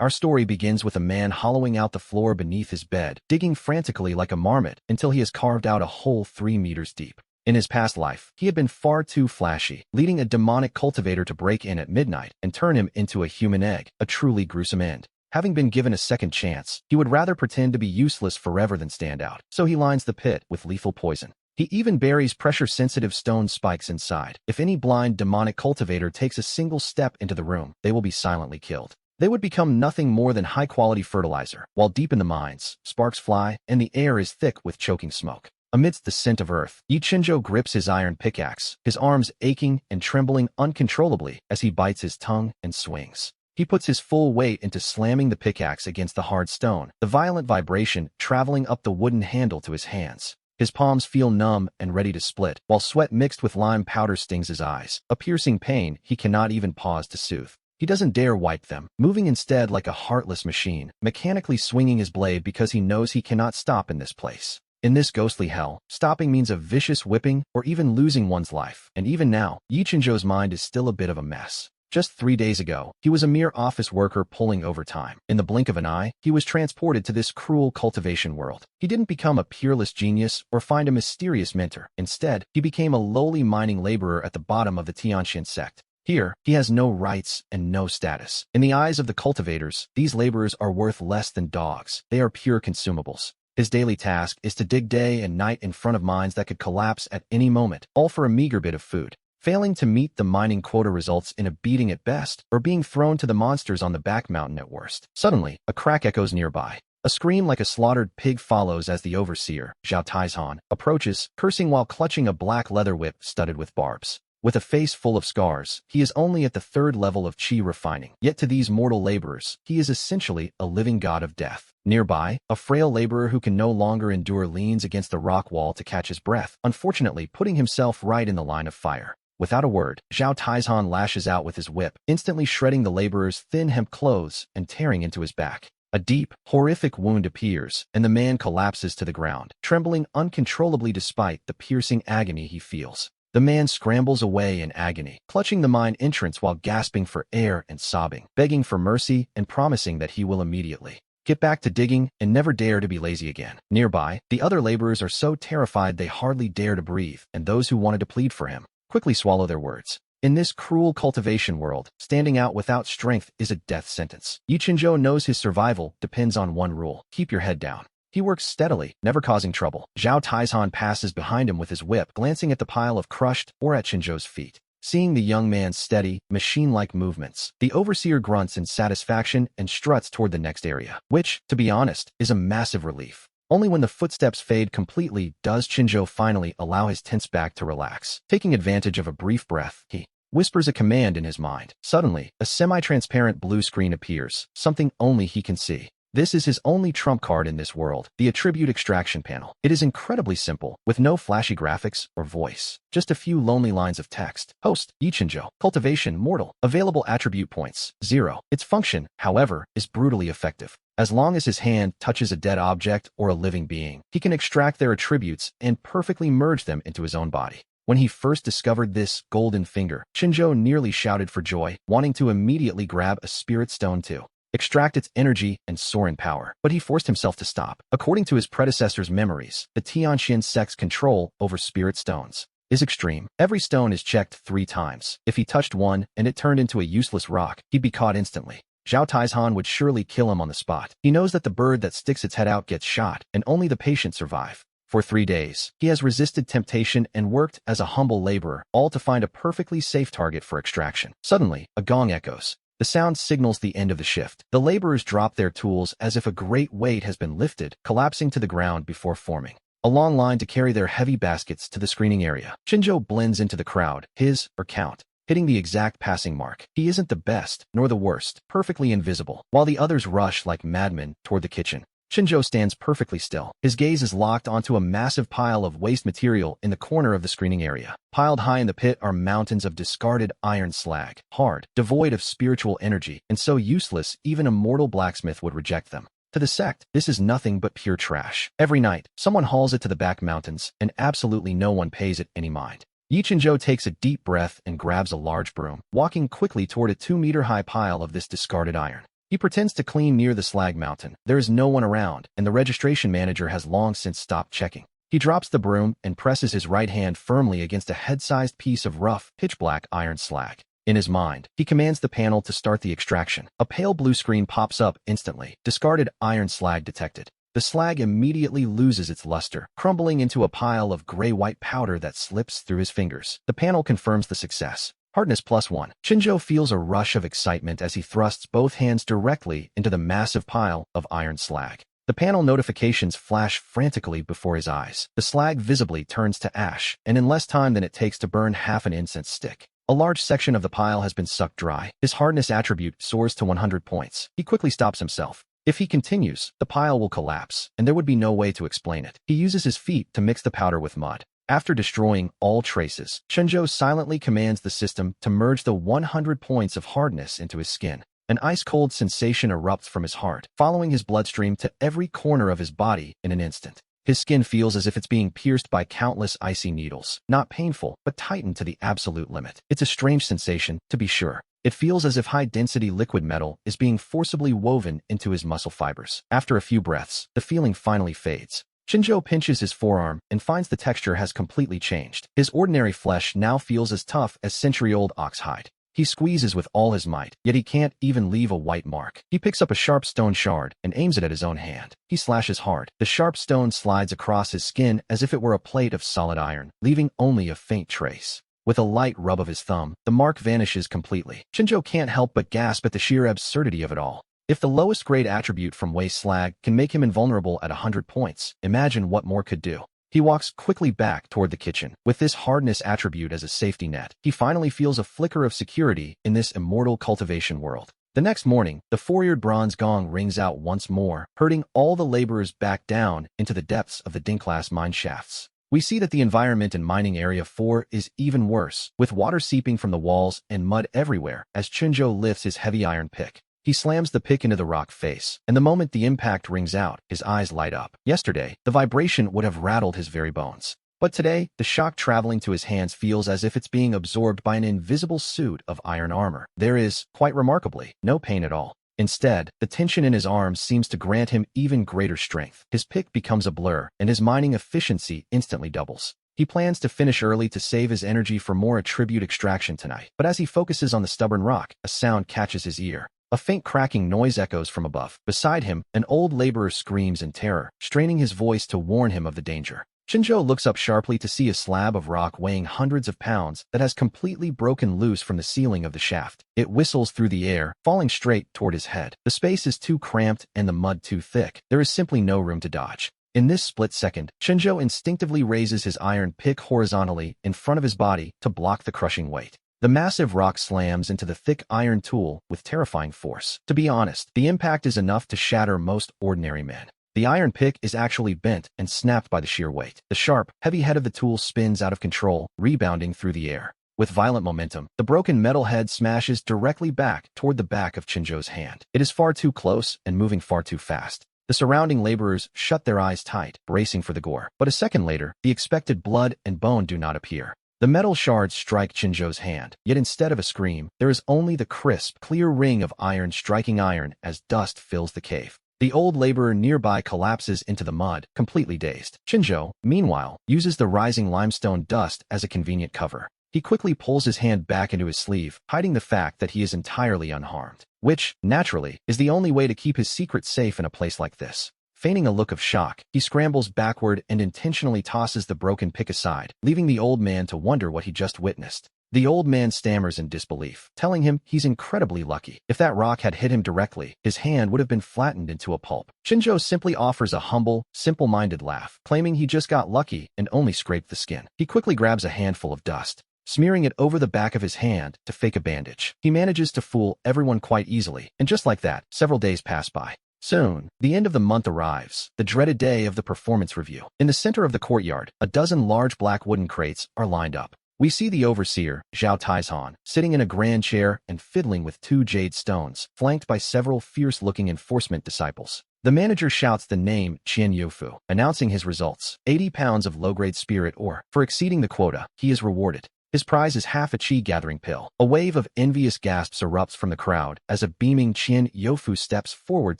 Our story begins with a man hollowing out the floor beneath his bed, digging frantically like a marmot until he has carved out a hole 3 meters deep. In his past life, he had been far too flashy, leading a demonic cultivator to break in at midnight and turn him into a human egg, a truly gruesome end. Having been given a second chance, he would rather pretend to be useless forever than stand out, so he lines the pit with lethal poison. He even buries pressure-sensitive stone spikes inside. If any blind demonic cultivator takes a single step into the room, they will be silently killed. They would become nothing more than high-quality fertilizer, while deep in the mines, sparks fly, and the air is thick with choking smoke. Amidst the scent of earth, Ichinjo grips his iron pickaxe, his arms aching and trembling uncontrollably as he bites his tongue and swings. He puts his full weight into slamming the pickaxe against the hard stone, the violent vibration traveling up the wooden handle to his hands. His palms feel numb and ready to split, while sweat mixed with lime powder stings his eyes, a piercing pain he cannot even pause to soothe. He doesn't dare wipe them, moving instead like a heartless machine, mechanically swinging his blade because he knows he cannot stop in this place. In this ghostly hell, stopping means a vicious whipping or even losing one's life, and even now, Ichinjo's mind is still a bit of a mess. Just 3 days ago, he was a mere office worker pulling overtime. In the blink of an eye, he was transported to this cruel cultivation world. He didn't become a peerless genius or find a mysterious mentor. Instead, he became a lowly mining laborer at the bottom of the Tianqian sect. Here, he has no rights and no status. In the eyes of the cultivators, these laborers are worth less than dogs. They are pure consumables. His daily task is to dig day and night in front of mines that could collapse at any moment, all for a meager bit of food. Failing to meet the mining quota results in a beating at best, or being thrown to the monsters on the back mountain at worst. Suddenly, a crack echoes nearby. A scream like a slaughtered pig follows as the overseer, Zhao Taizhan, approaches, cursing while clutching a black leather whip studded with barbs. With a face full of scars, he is only at the 3rd level of chi refining. Yet to these mortal laborers, he is essentially a living god of death. Nearby, a frail laborer who can no longer endure leans against the rock wall to catch his breath, unfortunately putting himself right in the line of fire. Without a word, Zhao Taizhan lashes out with his whip, instantly shredding the laborer's thin hemp clothes and tearing into his back. A deep, horrific wound appears, and the man collapses to the ground, trembling uncontrollably despite the piercing agony he feels. The man scrambles away in agony, clutching the mine entrance while gasping for air and sobbing, begging for mercy and promising that he will immediately get back to digging and never dare to be lazy again. Nearby, the other laborers are so terrified they hardly dare to breathe, and those who wanted to plead for him quickly swallow their words. In this cruel cultivation world, standing out without strength is a death sentence. Ichinjo knows his survival depends on one rule: keep your head down. He works steadily, never causing trouble. Zhao Taizhan passes behind him with his whip, glancing at the pile of crushed or at Chinjo's feet. Seeing the young man's steady, machine-like movements, the overseer grunts in satisfaction and struts toward the next area, which, to be honest, is a massive relief. Only when the footsteps fade completely does Chinjo finally allow his tense back to relax. Taking advantage of a brief breath, he whispers a command in his mind. Suddenly, a semi-transparent blue screen appears, something only he can see. This is his only trump card in this world, the attribute extraction panel. It is incredibly simple, with no flashy graphics or voice. Just a few lonely lines of text. Host, Ichinjo. Cultivation, mortal. Available attribute points, 0. Its function, however, is brutally effective. As long as his hand touches a dead object or a living being, he can extract their attributes and perfectly merge them into his own body. When he first discovered this golden finger, Chinjo nearly shouted for joy, wanting to immediately grab a spirit stone too, extract its energy and soar in power. But he forced himself to stop. According to his predecessor's memories, the Tianqian sect's control over spirit stones is extreme. Every stone is checked 3 times. If he touched one and it turned into a useless rock, he'd be caught instantly. Zhao Taizhan would surely kill him on the spot. He knows that the bird that sticks its head out gets shot, and only the patient survive. For 3 days, he has resisted temptation and worked as a humble laborer, all to find a perfectly safe target for extraction. Suddenly, a gong echoes. The sound signals the end of the shift. The laborers drop their tools as if a great weight has been lifted, collapsing to the ground before forming a long line to carry their heavy baskets to the screening area. Chinjo blends into the crowd, his or count, hitting the exact passing mark. He isn't the best, nor the worst, perfectly invisible. While the others rush like madmen toward the kitchen, Chinjo stands perfectly still. His gaze is locked onto a massive pile of waste material in the corner of the screening area. Piled high in the pit are mountains of discarded iron slag, hard, devoid of spiritual energy, and so useless even a mortal blacksmith would reject them. To the sect, this is nothing but pure trash. Every night, someone hauls it to the back mountains, and absolutely no one pays it any mind. Ichinjo takes a deep breath and grabs a large broom, walking quickly toward a 2-meter-high pile of this discarded iron. He pretends to clean near the slag mountain. There is no one around, and the registration manager has long since stopped checking. He drops the broom and presses his right hand firmly against a head-sized piece of rough, pitch-black iron slag. In his mind, he commands the panel to start the extraction. A pale blue screen pops up instantly. Discarded iron slag detected. The slag immediately loses its luster, crumbling into a pile of gray-white powder that slips through his fingers. The panel confirms the success. Hardness +1. Shinjo feels a rush of excitement as he thrusts both hands directly into the massive pile of iron slag. The panel notifications flash frantically before his eyes. The slag visibly turns to ash, and in less time than it takes to burn half an incense stick. A large section of the pile has been sucked dry. His hardness attribute soars to 100 points. He quickly stops himself. If he continues, the pile will collapse, and there would be no way to explain it. He uses his feet to mix the powder with mud. After destroying all traces, Shinjo silently commands the system to merge the 100 points of hardness into his skin. An ice-cold sensation erupts from his heart, following his bloodstream to every corner of his body in an instant. His skin feels as if it's being pierced by countless icy needles, not painful, but tightened to the absolute limit. It's a strange sensation, to be sure. It feels as if high-density liquid metal is being forcibly woven into his muscle fibers. After a few breaths, the feeling finally fades. Shinjo pinches his forearm and finds the texture has completely changed. His ordinary flesh now feels as tough as century-old ox hide. He squeezes with all his might, yet he can't even leave a white mark. He picks up a sharp stone shard and aims it at his own hand. He slashes hard. The sharp stone slides across his skin as if it were a plate of solid iron, leaving only a faint trace. With a light rub of his thumb, the mark vanishes completely. Shinjo can't help but gasp at the sheer absurdity of it all. If the lowest grade attribute from waste slag can make him invulnerable at 100 points, imagine what more could do. He walks quickly back toward the kitchen. With this hardness attribute as a safety net, he finally feels a flicker of security in this immortal cultivation world. The next morning, the four-eared bronze gong rings out once more, herding all the laborers back down into the depths of the Ding-class mine shafts. We see that the environment in Mining Area 4 is even worse, with water seeping from the walls and mud everywhere as Shinjo lifts his heavy iron pick. He slams the pick into the rock face, and the moment the impact rings out, his eyes light up. Yesterday, the vibration would have rattled his very bones. But today, the shock traveling to his hands feels as if it's being absorbed by an invisible suit of iron armor. There is, quite remarkably, no pain at all. Instead, the tension in his arms seems to grant him even greater strength. His pick becomes a blur, and his mining efficiency instantly doubles. He plans to finish early to save his energy for more attribute extraction tonight. But as he focuses on the stubborn rock, a sound catches his ear. A faint cracking noise echoes from above. Beside him, an old laborer screams in terror, straining his voice to warn him of the danger. Shinjo looks up sharply to see a slab of rock weighing hundreds of pounds that has completely broken loose from the ceiling of the shaft. It whistles through the air, falling straight toward his head. The space is too cramped and the mud too thick. There is simply no room to dodge. In this split second, Shinjo instinctively raises his iron pick horizontally in front of his body to block the crushing weight. The massive rock slams into the thick iron tool with terrifying force. To be honest, the impact is enough to shatter most ordinary men. The iron pick is actually bent and snapped by the sheer weight. The sharp, heavy head of the tool spins out of control, rebounding through the air. With violent momentum, the broken metal head smashes directly back toward the back of Shinjo's hand. It is far too close and moving far too fast. The surrounding laborers shut their eyes tight, bracing for the gore. But a second later, the expected blood and bone do not appear. The metal shards strike Shinjo's hand, yet instead of a scream, there is only the crisp, clear ring of iron striking iron as dust fills the cave. The old laborer nearby collapses into the mud, completely dazed. Shinjo, meanwhile, uses the rising limestone dust as a convenient cover. He quickly pulls his hand back into his sleeve, hiding the fact that he is entirely unharmed, which, naturally, is the only way to keep his secret safe in a place like this. Feigning a look of shock, he scrambles backward and intentionally tosses the broken pick aside, leaving the old man to wonder what he just witnessed. The old man stammers in disbelief, telling him he's incredibly lucky. If that rock had hit him directly, his hand would have been flattened into a pulp. Shinjo simply offers a humble, simple-minded laugh, claiming he just got lucky and only scraped the skin. He quickly grabs a handful of dust, smearing it over the back of his hand to fake a bandage. He manages to fool everyone quite easily, and just like that, several days pass by. Soon, the end of the month arrives, the dreaded day of the performance review. In the center of the courtyard, a dozen large black wooden crates are lined up. We see the overseer, Zhao Taizhan, sitting in a grand chair and fiddling with 2 jade stones, flanked by several fierce-looking enforcement disciples. The manager shouts the name Qian Yufu, announcing his results. 80 pounds of low-grade spirit ore. For exceeding the quota, he is rewarded. His prize is half a chi-gathering pill. A wave of envious gasps erupts from the crowd as a beaming Qian Yofu steps forward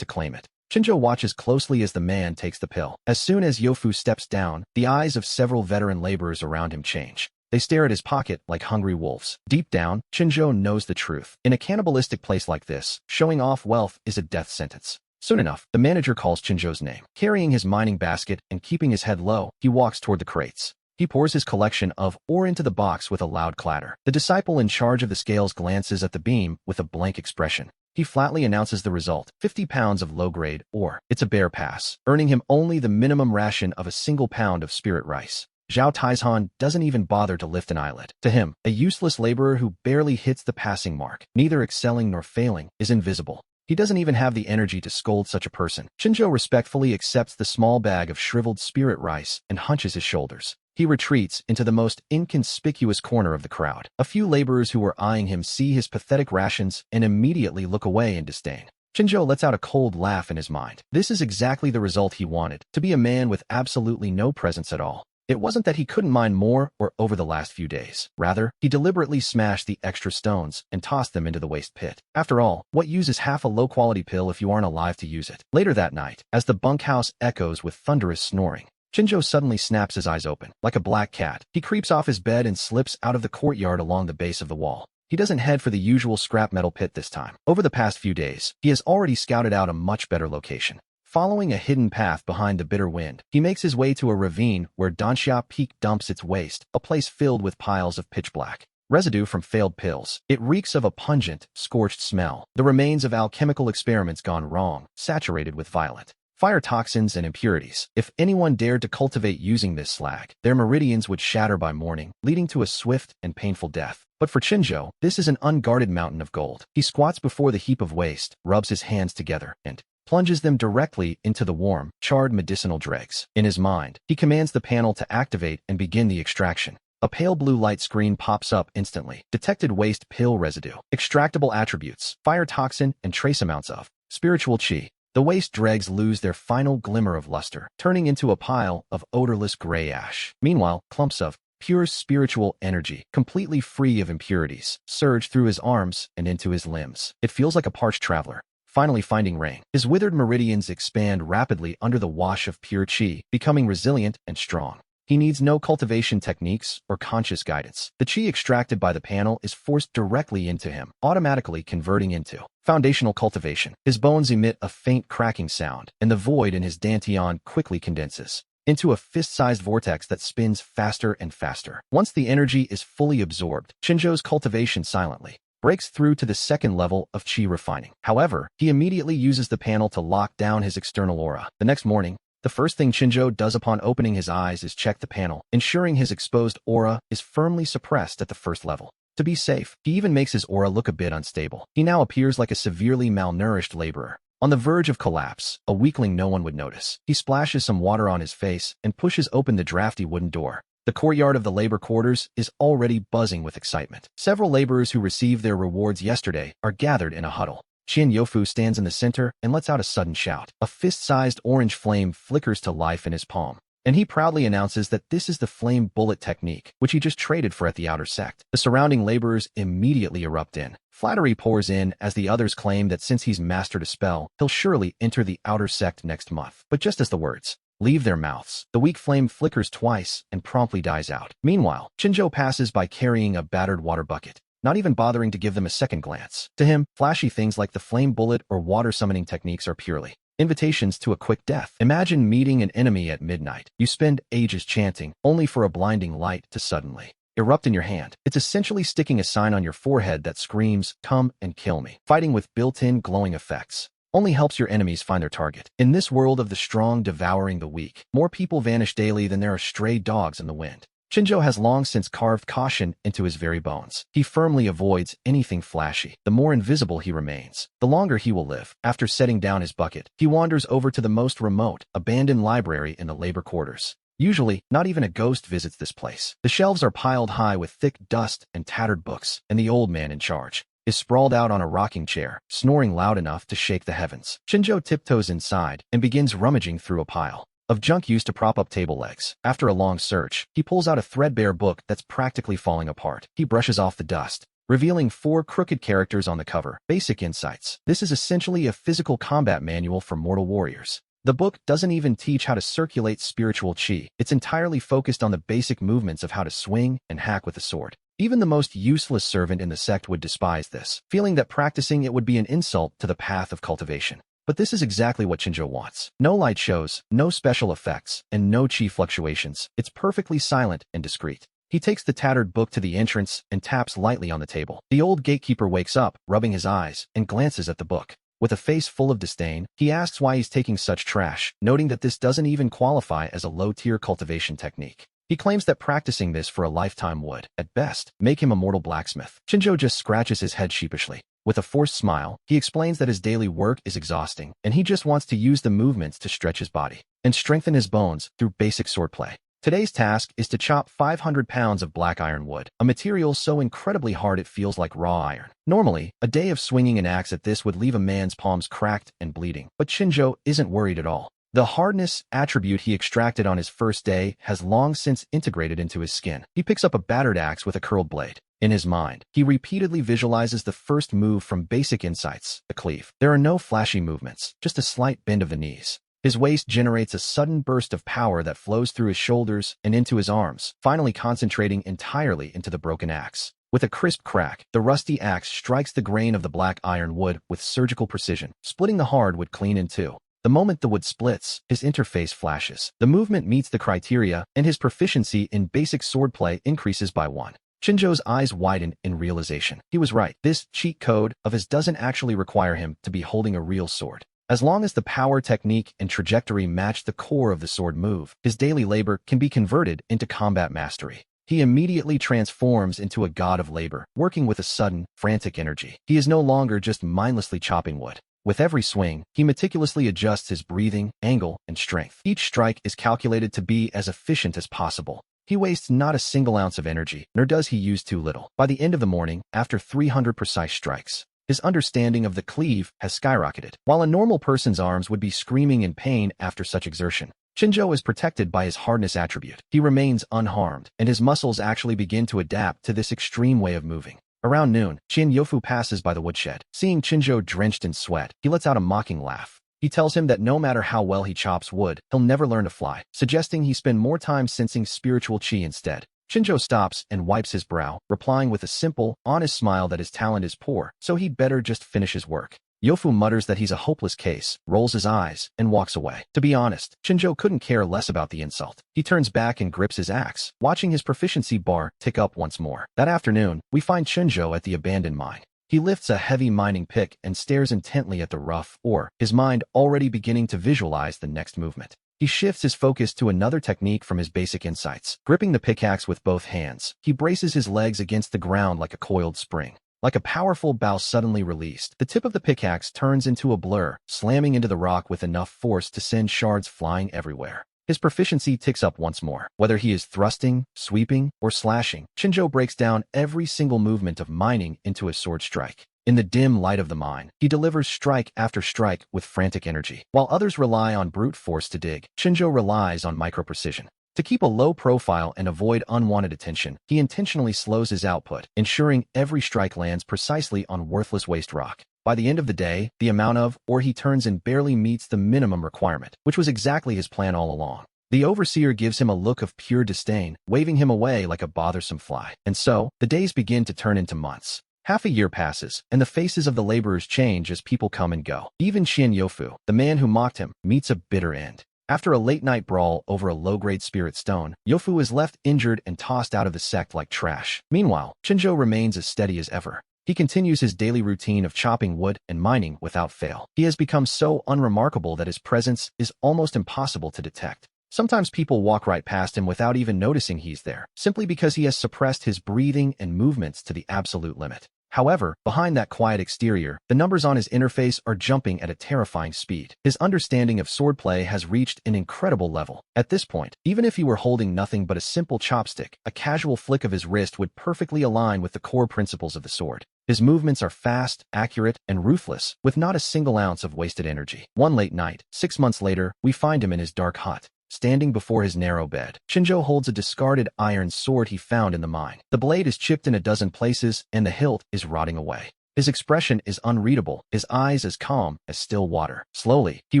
to claim it. Chinzhou watches closely as the man takes the pill. As soon as Yofu steps down, the eyes of several veteran laborers around him change. They stare at his pocket like hungry wolves. Deep down, Chinzhou knows the truth. In a cannibalistic place like this, showing off wealth is a death sentence. Soon enough, the manager calls Chinzhou's name. Carrying his mining basket and keeping his head low, he walks toward the crates. He pours his collection of ore into the box with a loud clatter. The disciple in charge of the scales glances at the beam with a blank expression. He flatly announces the result, 50 pounds of low-grade ore. It's a bare pass, earning him only the minimum ration of a single pound of spirit rice. Zhao Taizhan doesn't even bother to lift an eyelid. To him, a useless laborer who barely hits the passing mark, neither excelling nor failing, is invisible. He doesn't even have the energy to scold such a person. Chinzhou respectfully accepts the small bag of shriveled spirit rice and hunches his shoulders. He retreats into the most inconspicuous corner of the crowd. A few laborers who were eyeing him see his pathetic rations and immediately look away in disdain. Chinzhou lets out a cold laugh in his mind. This is exactly the result he wanted, to be a man with absolutely no presence at all. It wasn't that he couldn't mine more or over the last few days. Rather, he deliberately smashed the extra stones and tossed them into the waste pit. After all, what use is half a low-quality pill if you aren't alive to use it? Later that night, as the bunkhouse echoes with thunderous snoring, Chinzhou suddenly snaps his eyes open. Like a black cat, he creeps off his bed and slips out of the courtyard along the base of the wall. He doesn't head for the usual scrap metal pit this time. Over the past few days, he has already scouted out a much better location. Following a hidden path behind the bitter wind, he makes his way to a ravine where Danxia Peak dumps its waste, a place filled with piles of pitch black residue from failed pills. It reeks of a pungent, scorched smell, the remains of alchemical experiments gone wrong, saturated with violent fire toxins and impurities. If anyone dared to cultivate using this slag, their meridians would shatter by morning, leading to a swift and painful death. But for Chinzhou, this is an unguarded mountain of gold. He squats before the heap of waste, rubs his hands together, and plunges them directly into the warm, charred medicinal dregs. In his mind, he commands the panel to activate and begin the extraction. A pale blue light screen pops up instantly. Detected waste pill residue. Extractable attributes, fire toxin, and trace amounts of spiritual chi. The waste dregs lose their final glimmer of luster, turning into a pile of odorless gray ash. Meanwhile, clumps of pure spiritual energy, completely free of impurities, surge through his arms and into his limbs. It feels like a parched traveler finally finding rain. His withered meridians expand rapidly under the wash of pure chi, becoming resilient and strong. He needs no cultivation techniques or conscious guidance. The chi extracted by the panel is forced directly into him, automatically converting into foundational cultivation. His bones emit a faint cracking sound, and the void in his dantian quickly condenses into a fist-sized vortex that spins faster and faster. Once the energy is fully absorbed, Chinzhou's cultivation silently breaks through to the second level of chi refining. However, he immediately uses the panel to lock down his external aura. The next morning, the first thing Chinzhou does upon opening his eyes is check the panel, ensuring his exposed aura is firmly suppressed at the first level. To be safe, he even makes his aura look a bit unstable. He now appears like a severely malnourished laborer, on the verge of collapse, a weakling no one would notice. He splashes some water on his face and pushes open the drafty wooden door. The courtyard of the labor quarters is already buzzing with excitement. Several laborers who received their rewards yesterday are gathered in a huddle. Qian Yofu stands in the center and lets out a sudden shout. A fist-sized orange flame flickers to life in his palm, and he proudly announces that this is the flame bullet technique, which he just traded for at the outer sect. The surrounding laborers immediately erupt in. Flattery pours in as the others claim that since he's mastered a spell, he'll surely enter the outer sect next month. But just as the words leave their mouths, the weak flame flickers twice and promptly dies out. Meanwhile, Chinzhou passes by carrying a battered water bucket, not even bothering to give them a second glance. To him, flashy things like the flame bullet or water summoning techniques are purely invitations to a quick death. Imagine meeting an enemy at midnight. You spend ages chanting, only for a blinding light to suddenly erupt in your hand. It's essentially sticking a sign on your forehead that screams, "Come and kill me." Fighting with built-in glowing effects only helps your enemies find their target. In this world of the strong devouring the weak, more people vanish daily than there are stray dogs in the wind. Chinzhou has long since carved caution into his very bones. He firmly avoids anything flashy. The more invisible he remains, the longer he will live. After setting down his bucket, he wanders over to the most remote, abandoned library in the labor quarters. Usually, not even a ghost visits this place. The shelves are piled high with thick dust and tattered books, and the old man in charge is sprawled out on a rocking chair, snoring loud enough to shake the heavens. Chinzhou tiptoes inside and begins rummaging through a pile of junk used to prop up table legs. After a long search, he pulls out a threadbare book that's practically falling apart. He brushes off the dust, revealing 4 crooked characters on the cover. Basic Insights. This is essentially a physical combat manual for mortal warriors. The book doesn't even teach how to circulate spiritual chi. It's entirely focused on the basic movements of how to swing and hack with a sword. Even the most useless servant in the sect would despise this, feeling that practicing it would be an insult to the path of cultivation. But this is exactly what Shinjo wants. No light shows, no special effects, and no chi fluctuations. It's perfectly silent and discreet. He takes the tattered book to the entrance and taps lightly on the table. The old gatekeeper wakes up, rubbing his eyes, and glances at the book. With a face full of disdain, he asks why he's taking such trash, noting that this doesn't even qualify as a low-tier cultivation technique. He claims that practicing this for a lifetime would, at best, make him a mortal blacksmith. Shinjo just scratches his head sheepishly. With a forced smile, he explains that his daily work is exhausting, and he just wants to use the movements to stretch his body and strengthen his bones through basic swordplay. Today's task is to chop 500 pounds of black iron wood, a material so incredibly hard it feels like raw iron. Normally, a day of swinging an axe at this would leave a man's palms cracked and bleeding, but Shinjo isn't worried at all. The hardness attribute he extracted on his first day has long since integrated into his skin. He picks up a battered axe with a curled blade. In his mind, he repeatedly visualizes the first move from Basic Insights, the cleave. There are no flashy movements, just a slight bend of the knees. His waist generates a sudden burst of power that flows through his shoulders and into his arms, finally concentrating entirely into the broken axe. With a crisp crack, the rusty axe strikes the grain of the black iron wood with surgical precision, splitting the hard wood clean in two. The moment the wood splits, his interface flashes. The movement meets the criteria, and his proficiency in basic swordplay increases by 1. Shinjo's eyes widen in realization. He was right. This cheat code of his doesn't actually require him to be holding a real sword. As long as the power, technique, and trajectory match the core of the sword move, his daily labor can be converted into combat mastery. He immediately transforms into a god of labor, working with a sudden, frantic energy. He is no longer just mindlessly chopping wood. With every swing, he meticulously adjusts his breathing, angle, and strength. Each strike is calculated to be as efficient as possible. He wastes not a single ounce of energy, nor does he use too little. By the end of the morning, after 300 precise strikes, his understanding of the cleave has skyrocketed. While a normal person's arms would be screaming in pain after such exertion, Shinjo is protected by his hardness attribute. He remains unharmed, and his muscles actually begin to adapt to this extreme way of moving. Around noon, Yofu passes by the woodshed. Seeing Shinjo drenched in sweat, he lets out a mocking laugh. He tells him that no matter how well he chops wood, he'll never learn to fly, suggesting he spend more time sensing spiritual chi instead. Shinjo stops and wipes his brow, replying with a simple, honest smile that his talent is poor, so he'd better just finish his work. Yofu mutters that he's a hopeless case, rolls his eyes, and walks away. To be honest, Shinjo couldn't care less about the insult. He turns back and grips his axe, watching his proficiency bar tick up once more. That afternoon, we find Shinjo at the abandoned mine. He lifts a heavy mining pick and stares intently at the rough ore, his mind already beginning to visualize the next movement. He shifts his focus to another technique from his Basic Insights. Gripping the pickaxe with both hands, he braces his legs against the ground like a coiled spring. Like a powerful bow suddenly released, the tip of the pickaxe turns into a blur, slamming into the rock with enough force to send shards flying everywhere. His proficiency ticks up once more. Whether he is thrusting, sweeping, or slashing, Shinjo breaks down every single movement of mining into a sword strike. In the dim light of the mine, he delivers strike after strike with frantic energy. While others rely on brute force to dig, Shinjo relies on micro-precision. To keep a low profile and avoid unwanted attention, he intentionally slows his output, ensuring every strike lands precisely on worthless waste rock. By the end of the day, the amount of ore he turns in barely meets the minimum requirement, which was exactly his plan all along. The overseer gives him a look of pure disdain, waving him away like a bothersome fly. And so, the days begin to turn into months. Half a year passes, and the faces of the laborers change as people come and go. Even Yofu, the man who mocked him, meets a bitter end. After a late-night brawl over a low-grade spirit stone, Yofu is left injured and tossed out of the sect like trash. Meanwhile, Shinjo remains as steady as ever. He continues his daily routine of chopping wood and mining without fail. He has become so unremarkable that his presence is almost impossible to detect. Sometimes people walk right past him without even noticing he's there, simply because he has suppressed his breathing and movements to the absolute limit. However, behind that quiet exterior, the numbers on his interface are jumping at a terrifying speed. His understanding of swordplay has reached an incredible level. At this point, even if he were holding nothing but a simple chopstick, a casual flick of his wrist would perfectly align with the core principles of the sword. His movements are fast, accurate, and ruthless, with not a single ounce of wasted energy. One late night, 6 months later, we find him in his dark hut. Standing before his narrow bed, Shinjo holds a discarded iron sword he found in the mine. The blade is chipped in a dozen places, and the hilt is rotting away. His expression is unreadable, his eyes as calm as still water. Slowly, he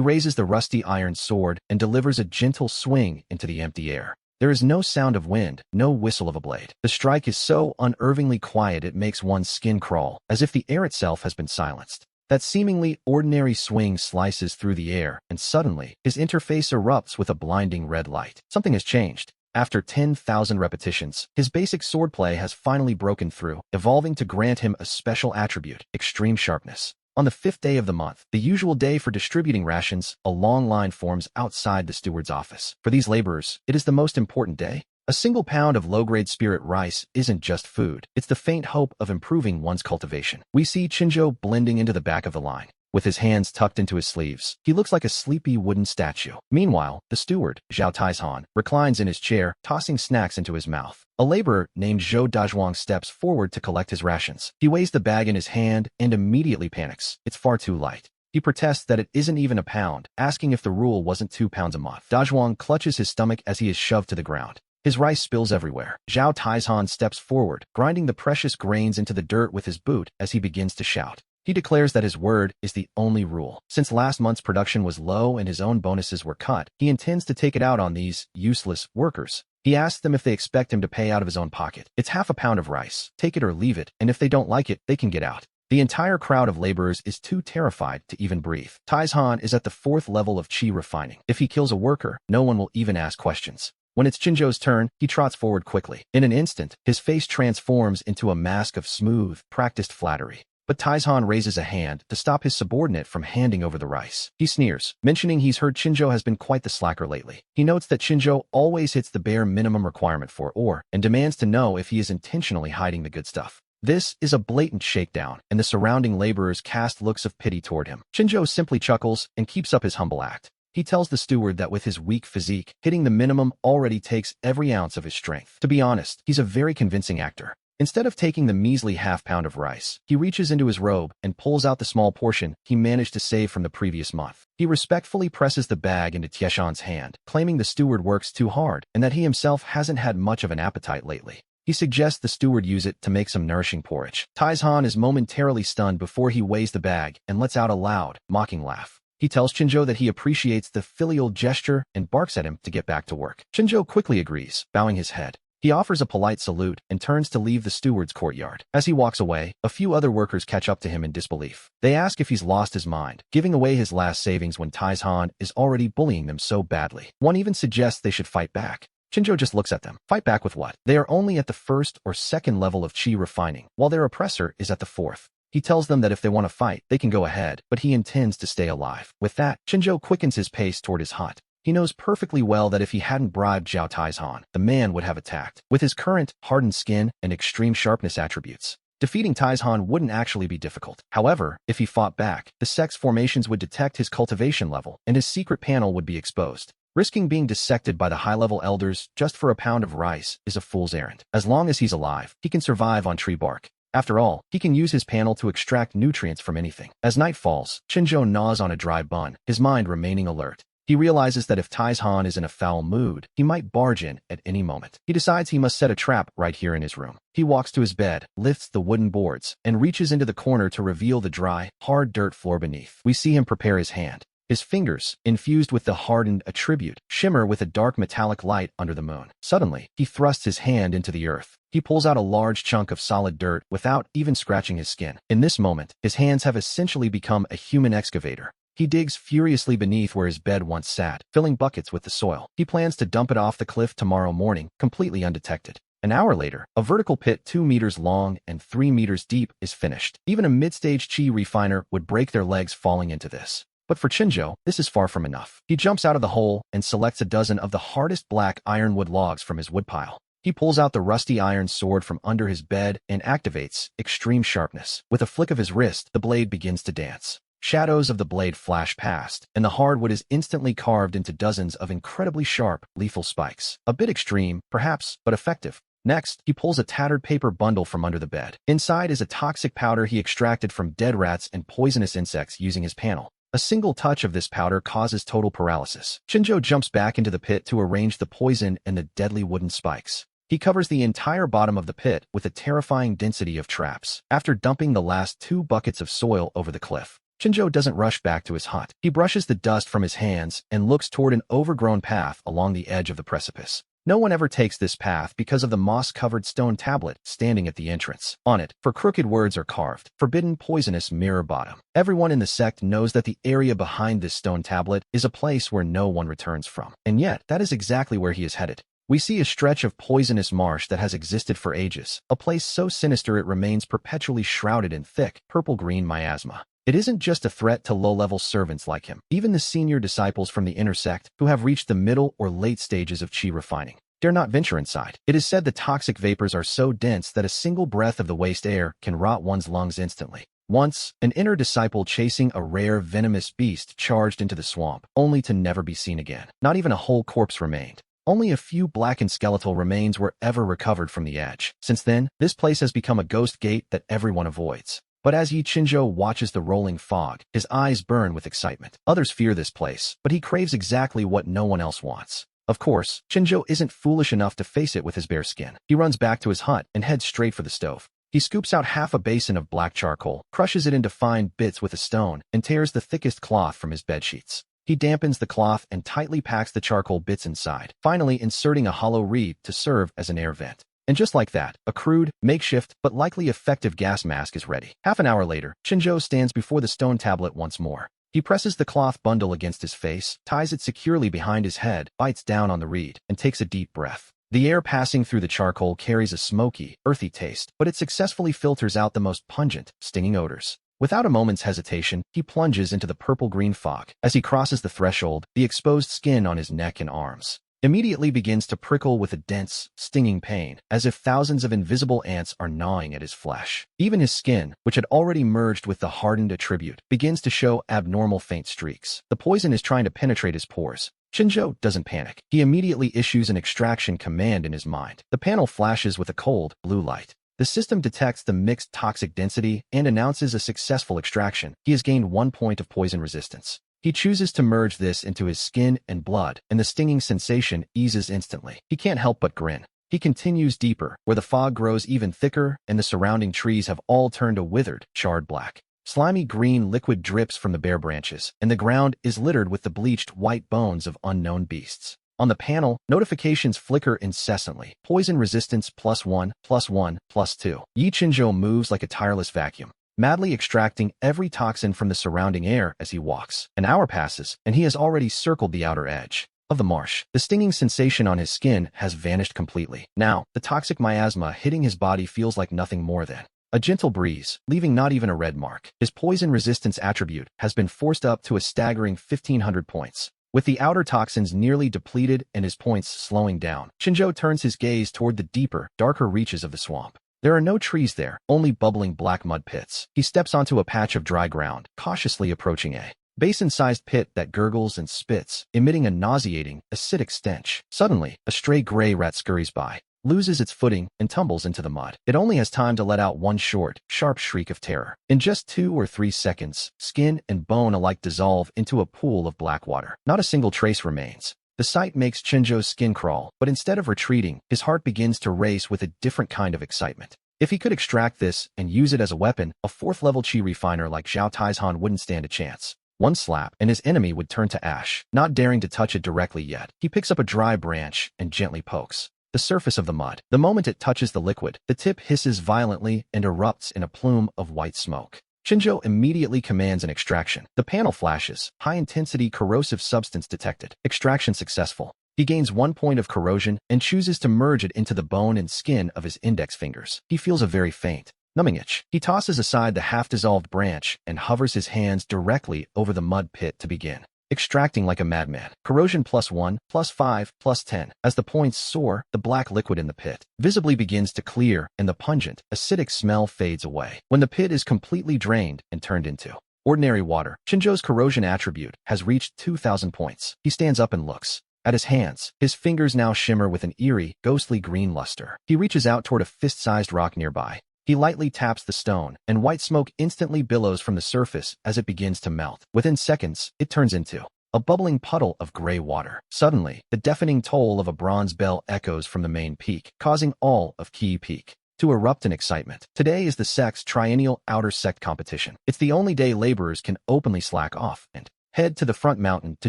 raises the rusty iron sword and delivers a gentle swing into the empty air. There is no sound of wind, no whistle of a blade. The strike is so unnervingly quiet it makes one's skin crawl, as if the air itself has been silenced. That seemingly ordinary swing slices through the air, and suddenly, his interface erupts with a blinding red light. Something has changed. After 10,000 repetitions, his basic swordplay has finally broken through, evolving to grant him a special attribute, extreme sharpness. On the 5th day of the month, the usual day for distributing rations, a long line forms outside the steward's office. For these laborers, it is the most important day. A single pound of low-grade spirit rice isn't just food, it's the faint hope of improving one's cultivation. We see Shinjo blending into the back of the line. With his hands tucked into his sleeves, he looks like a sleepy wooden statue. Meanwhile, the steward, Zhao Taizhan, reclines in his chair, tossing snacks into his mouth. A laborer named Zhou Dazhuang steps forward to collect his rations. He weighs the bag in his hand and immediately panics. It's far too light. He protests that it isn't even a pound, asking if the rule wasn't 2 pounds a month. Dazhuang clutches his stomach as he is shoved to the ground. His rice spills everywhere. Zhao Taizhan steps forward, grinding the precious grains into the dirt with his boot as he begins to shout. He declares that his word is the only rule. Since last month's production was low and his own bonuses were cut, he intends to take it out on these useless workers. He asks them if they expect him to pay out of his own pocket. It's half a pound of rice. Take it or leave it, and if they don't like it, they can get out. The entire crowd of laborers is too terrified to even breathe. Taizhan is at the 4th level of chi refining. If he kills a worker, no one will even ask questions. When it's Shinjo's turn, he trots forward quickly. In an instant, his face transforms into a mask of smooth, practiced flattery. But Taizhan raises a hand to stop his subordinate from handing over the rice. He sneers, mentioning he's heard Shinjo has been quite the slacker lately. He notes that Shinjo always hits the bare minimum requirement for ore, and demands to know if he is intentionally hiding the good stuff. This is a blatant shakedown, and the surrounding laborers cast looks of pity toward him. Shinjo simply chuckles and keeps up his humble act. He tells the steward that with his weak physique, hitting the minimum already takes every ounce of his strength. To be honest, he's a very convincing actor. Instead of taking the measly half-pound of rice, he reaches into his robe and pulls out the small portion he managed to save from the previous month. He respectfully presses the bag into Tieshan's hand, claiming the steward works too hard and that he himself hasn't had much of an appetite lately. He suggests the steward use it to make some nourishing porridge. Taizhan is momentarily stunned before he weighs the bag and lets out a loud, mocking laugh. He tells Shinjo that he appreciates the filial gesture and barks at him to get back to work. Shinjo quickly agrees, bowing his head. He offers a polite salute and turns to leave the steward's courtyard. As he walks away, a few other workers catch up to him in disbelief. They ask if he's lost his mind, giving away his last savings when Taizhan is already bullying them so badly. One even suggests they should fight back. Shinjo just looks at them. Fight back with what? They are only at the 1st or 2nd level of chi refining, while their oppressor is at the 4th. He tells them that if they want to fight, they can go ahead, but he intends to stay alive. With that, Shinjo quickens his pace toward his hut. He knows perfectly well that if he hadn't bribed Zhao Taizhan, the man would have attacked. With his current, hardened skin and extreme sharpness attributes, defeating Taizhan wouldn't actually be difficult. However, if he fought back, the sex formations would detect his cultivation level, and his secret panel would be exposed. Risking being dissected by the high-level elders just for a pound of rice is a fool's errand. As long as he's alive, he can survive on tree bark. After all, he can use his panel to extract nutrients from anything. As night falls, Shinjo gnaws on a dry bun, his mind remaining alert. He realizes that if Taizhan is in a foul mood, he might barge in at any moment. He decides he must set a trap right here in his room. He walks to his bed, lifts the wooden boards, and reaches into the corner to reveal the dry, hard dirt floor beneath. We see him prepare his hand. His fingers, infused with the hardened attribute, shimmer with a dark metallic light under the moon. Suddenly, he thrusts his hand into the earth. He pulls out a large chunk of solid dirt without even scratching his skin. In this moment, his hands have essentially become a human excavator. He digs furiously beneath where his bed once sat, filling buckets with the soil. He plans to dump it off the cliff tomorrow morning, completely undetected. An hour later, a vertical pit 2 meters long and 3 meters deep is finished. Even a mid-stage chi refiner would break their legs falling into this. But for Shinjo, this is far from enough. He jumps out of the hole and selects a dozen of the hardest black ironwood logs from his woodpile. He pulls out the rusty iron sword from under his bed and activates extreme sharpness. With a flick of his wrist, the blade begins to dance. Shadows of the blade flash past, and the hardwood is instantly carved into dozens of incredibly sharp, lethal spikes. A bit extreme, perhaps, but effective. Next, he pulls a tattered paper bundle from under the bed. Inside is a toxic powder he extracted from dead rats and poisonous insects using his panel. A single touch of this powder causes total paralysis. Shinjo jumps back into the pit to arrange the poison and the deadly wooden spikes. He covers the entire bottom of the pit with a terrifying density of traps. After dumping the last 2 buckets of soil over the cliff, Shinjo doesn't rush back to his hut. He brushes the dust from his hands and looks toward an overgrown path along the edge of the precipice. No one ever takes this path because of the moss-covered stone tablet standing at the entrance. On it, for crooked words are carved, forbidden poisonous mirror bottom. Everyone in the sect knows that the area behind this stone tablet is a place where no one returns from. And yet, that is exactly where he is headed. We see a stretch of poisonous marsh that has existed for ages, a place so sinister it remains perpetually shrouded in thick, purple-green miasma. It isn't just a threat to low-level servants like him. Even the senior disciples from the inner sect, who have reached the middle or late stages of chi refining, dare not venture inside. It is said the toxic vapors are so dense that a single breath of the waste air can rot one's lungs instantly. Once, an inner disciple chasing a rare venomous beast charged into the swamp, only to never be seen again. Not even a whole corpse remained. Only a few blackened skeletal remains were ever recovered from the edge. Since then, this place has become a ghost gate that everyone avoids. But as Shinjo watches the rolling fog, his eyes burn with excitement. Others fear this place, but he craves exactly what no one else wants. Of course, Shinjo isn't foolish enough to face it with his bare skin. He runs back to his hut and heads straight for the stove. He scoops out half a basin of black charcoal, crushes it into fine bits with a stone, and tears the thickest cloth from his bedsheets. He dampens the cloth and tightly packs the charcoal bits inside, finally inserting a hollow reed to serve as an air vent. And just like that, a crude, makeshift, but likely effective gas mask is ready. Half an hour later, Shinjo stands before the stone tablet once more. He presses the cloth bundle against his face, ties it securely behind his head, bites down on the reed, and takes a deep breath. The air passing through the charcoal carries a smoky, earthy taste, but it successfully filters out the most pungent, stinging odors. Without a moment's hesitation, he plunges into the purple-green fog. As he crosses the threshold, the exposed skin on his neck and arms immediately begins to prickle with a dense, stinging pain, as if thousands of invisible ants are gnawing at his flesh. Even his skin, which had already merged with the hardened attribute, begins to show abnormal faint streaks. The poison is trying to penetrate his pores. Shinjo doesn't panic. He immediately issues an extraction command in his mind. The panel flashes with a cold, blue light. The system detects the mixed toxic density and announces a successful extraction. He has gained 1 point of poison resistance. He chooses to merge this into his skin and blood, and the stinging sensation eases instantly. He can't help but grin. He continues deeper, where the fog grows even thicker and the surrounding trees have all turned a withered, charred black. Slimy green liquid drips from the bare branches, and the ground is littered with the bleached white bones of unknown beasts. On the panel, notifications flicker incessantly. Poison resistance +1, +1, +2. Shinjo moves like a tireless vacuum, madly extracting every toxin from the surrounding air as he walks. An hour passes, and he has already circled the outer edge of the marsh. The stinging sensation on his skin has vanished completely. Now, the toxic miasma hitting his body feels like nothing more than a gentle breeze, leaving not even a red mark. His poison resistance attribute has been forced up to a staggering 1,500 points. With the outer toxins nearly depleted and his points slowing down, Shinjo turns his gaze toward the deeper, darker reaches of the swamp. There are no trees there, only bubbling black mud pits. He steps onto a patch of dry ground, cautiously approaching a basin-sized pit that gurgles and spits, emitting a nauseating, acidic stench. Suddenly, a stray gray rat scurries by, loses its footing, and tumbles into the mud. It only has time to let out one short, sharp shriek of terror. In just 2 or 3 seconds, skin and bone alike dissolve into a pool of black water. Not a single trace remains. The sight makes Shinjo's skin crawl, but instead of retreating, his heart begins to race with a different kind of excitement. If he could extract this and use it as a weapon, a 4th-level chi refiner like Zhao Taizhan wouldn't stand a chance. One slap, and his enemy would turn to ash. Not daring to touch it directly yet, he picks up a dry branch and gently pokes the surface of the mud. The moment it touches the liquid, the tip hisses violently and erupts in a plume of white smoke. Shinjo immediately commands an extraction. The panel flashes. High-intensity corrosive substance detected. Extraction successful. He gains 1 point of corrosion and chooses to merge it into the bone and skin of his index fingers. He feels a very faint, numbing itch. He tosses aside the half-dissolved branch and hovers his hands directly over the mud pit to begin extracting like a madman. Corrosion +1, +5, +10. As the points soar, the black liquid in the pit visibly begins to clear and the pungent, acidic smell fades away. When the pit is completely drained and turned into ordinary water, Shinjo's corrosion attribute has reached 2,000 points. He stands up and looks at his hands. His fingers now shimmer with an eerie, ghostly green luster. He reaches out toward a fist-sized rock nearby. He lightly taps the stone, and white smoke instantly billows from the surface as it begins to melt. Within seconds, it turns into a bubbling puddle of gray water. Suddenly, the deafening toll of a bronze bell echoes from the main peak, causing all of Ki Peak to erupt in excitement. Today is the sect's triennial outer sect competition. It's the only day laborers can openly slack off and head to the front mountain to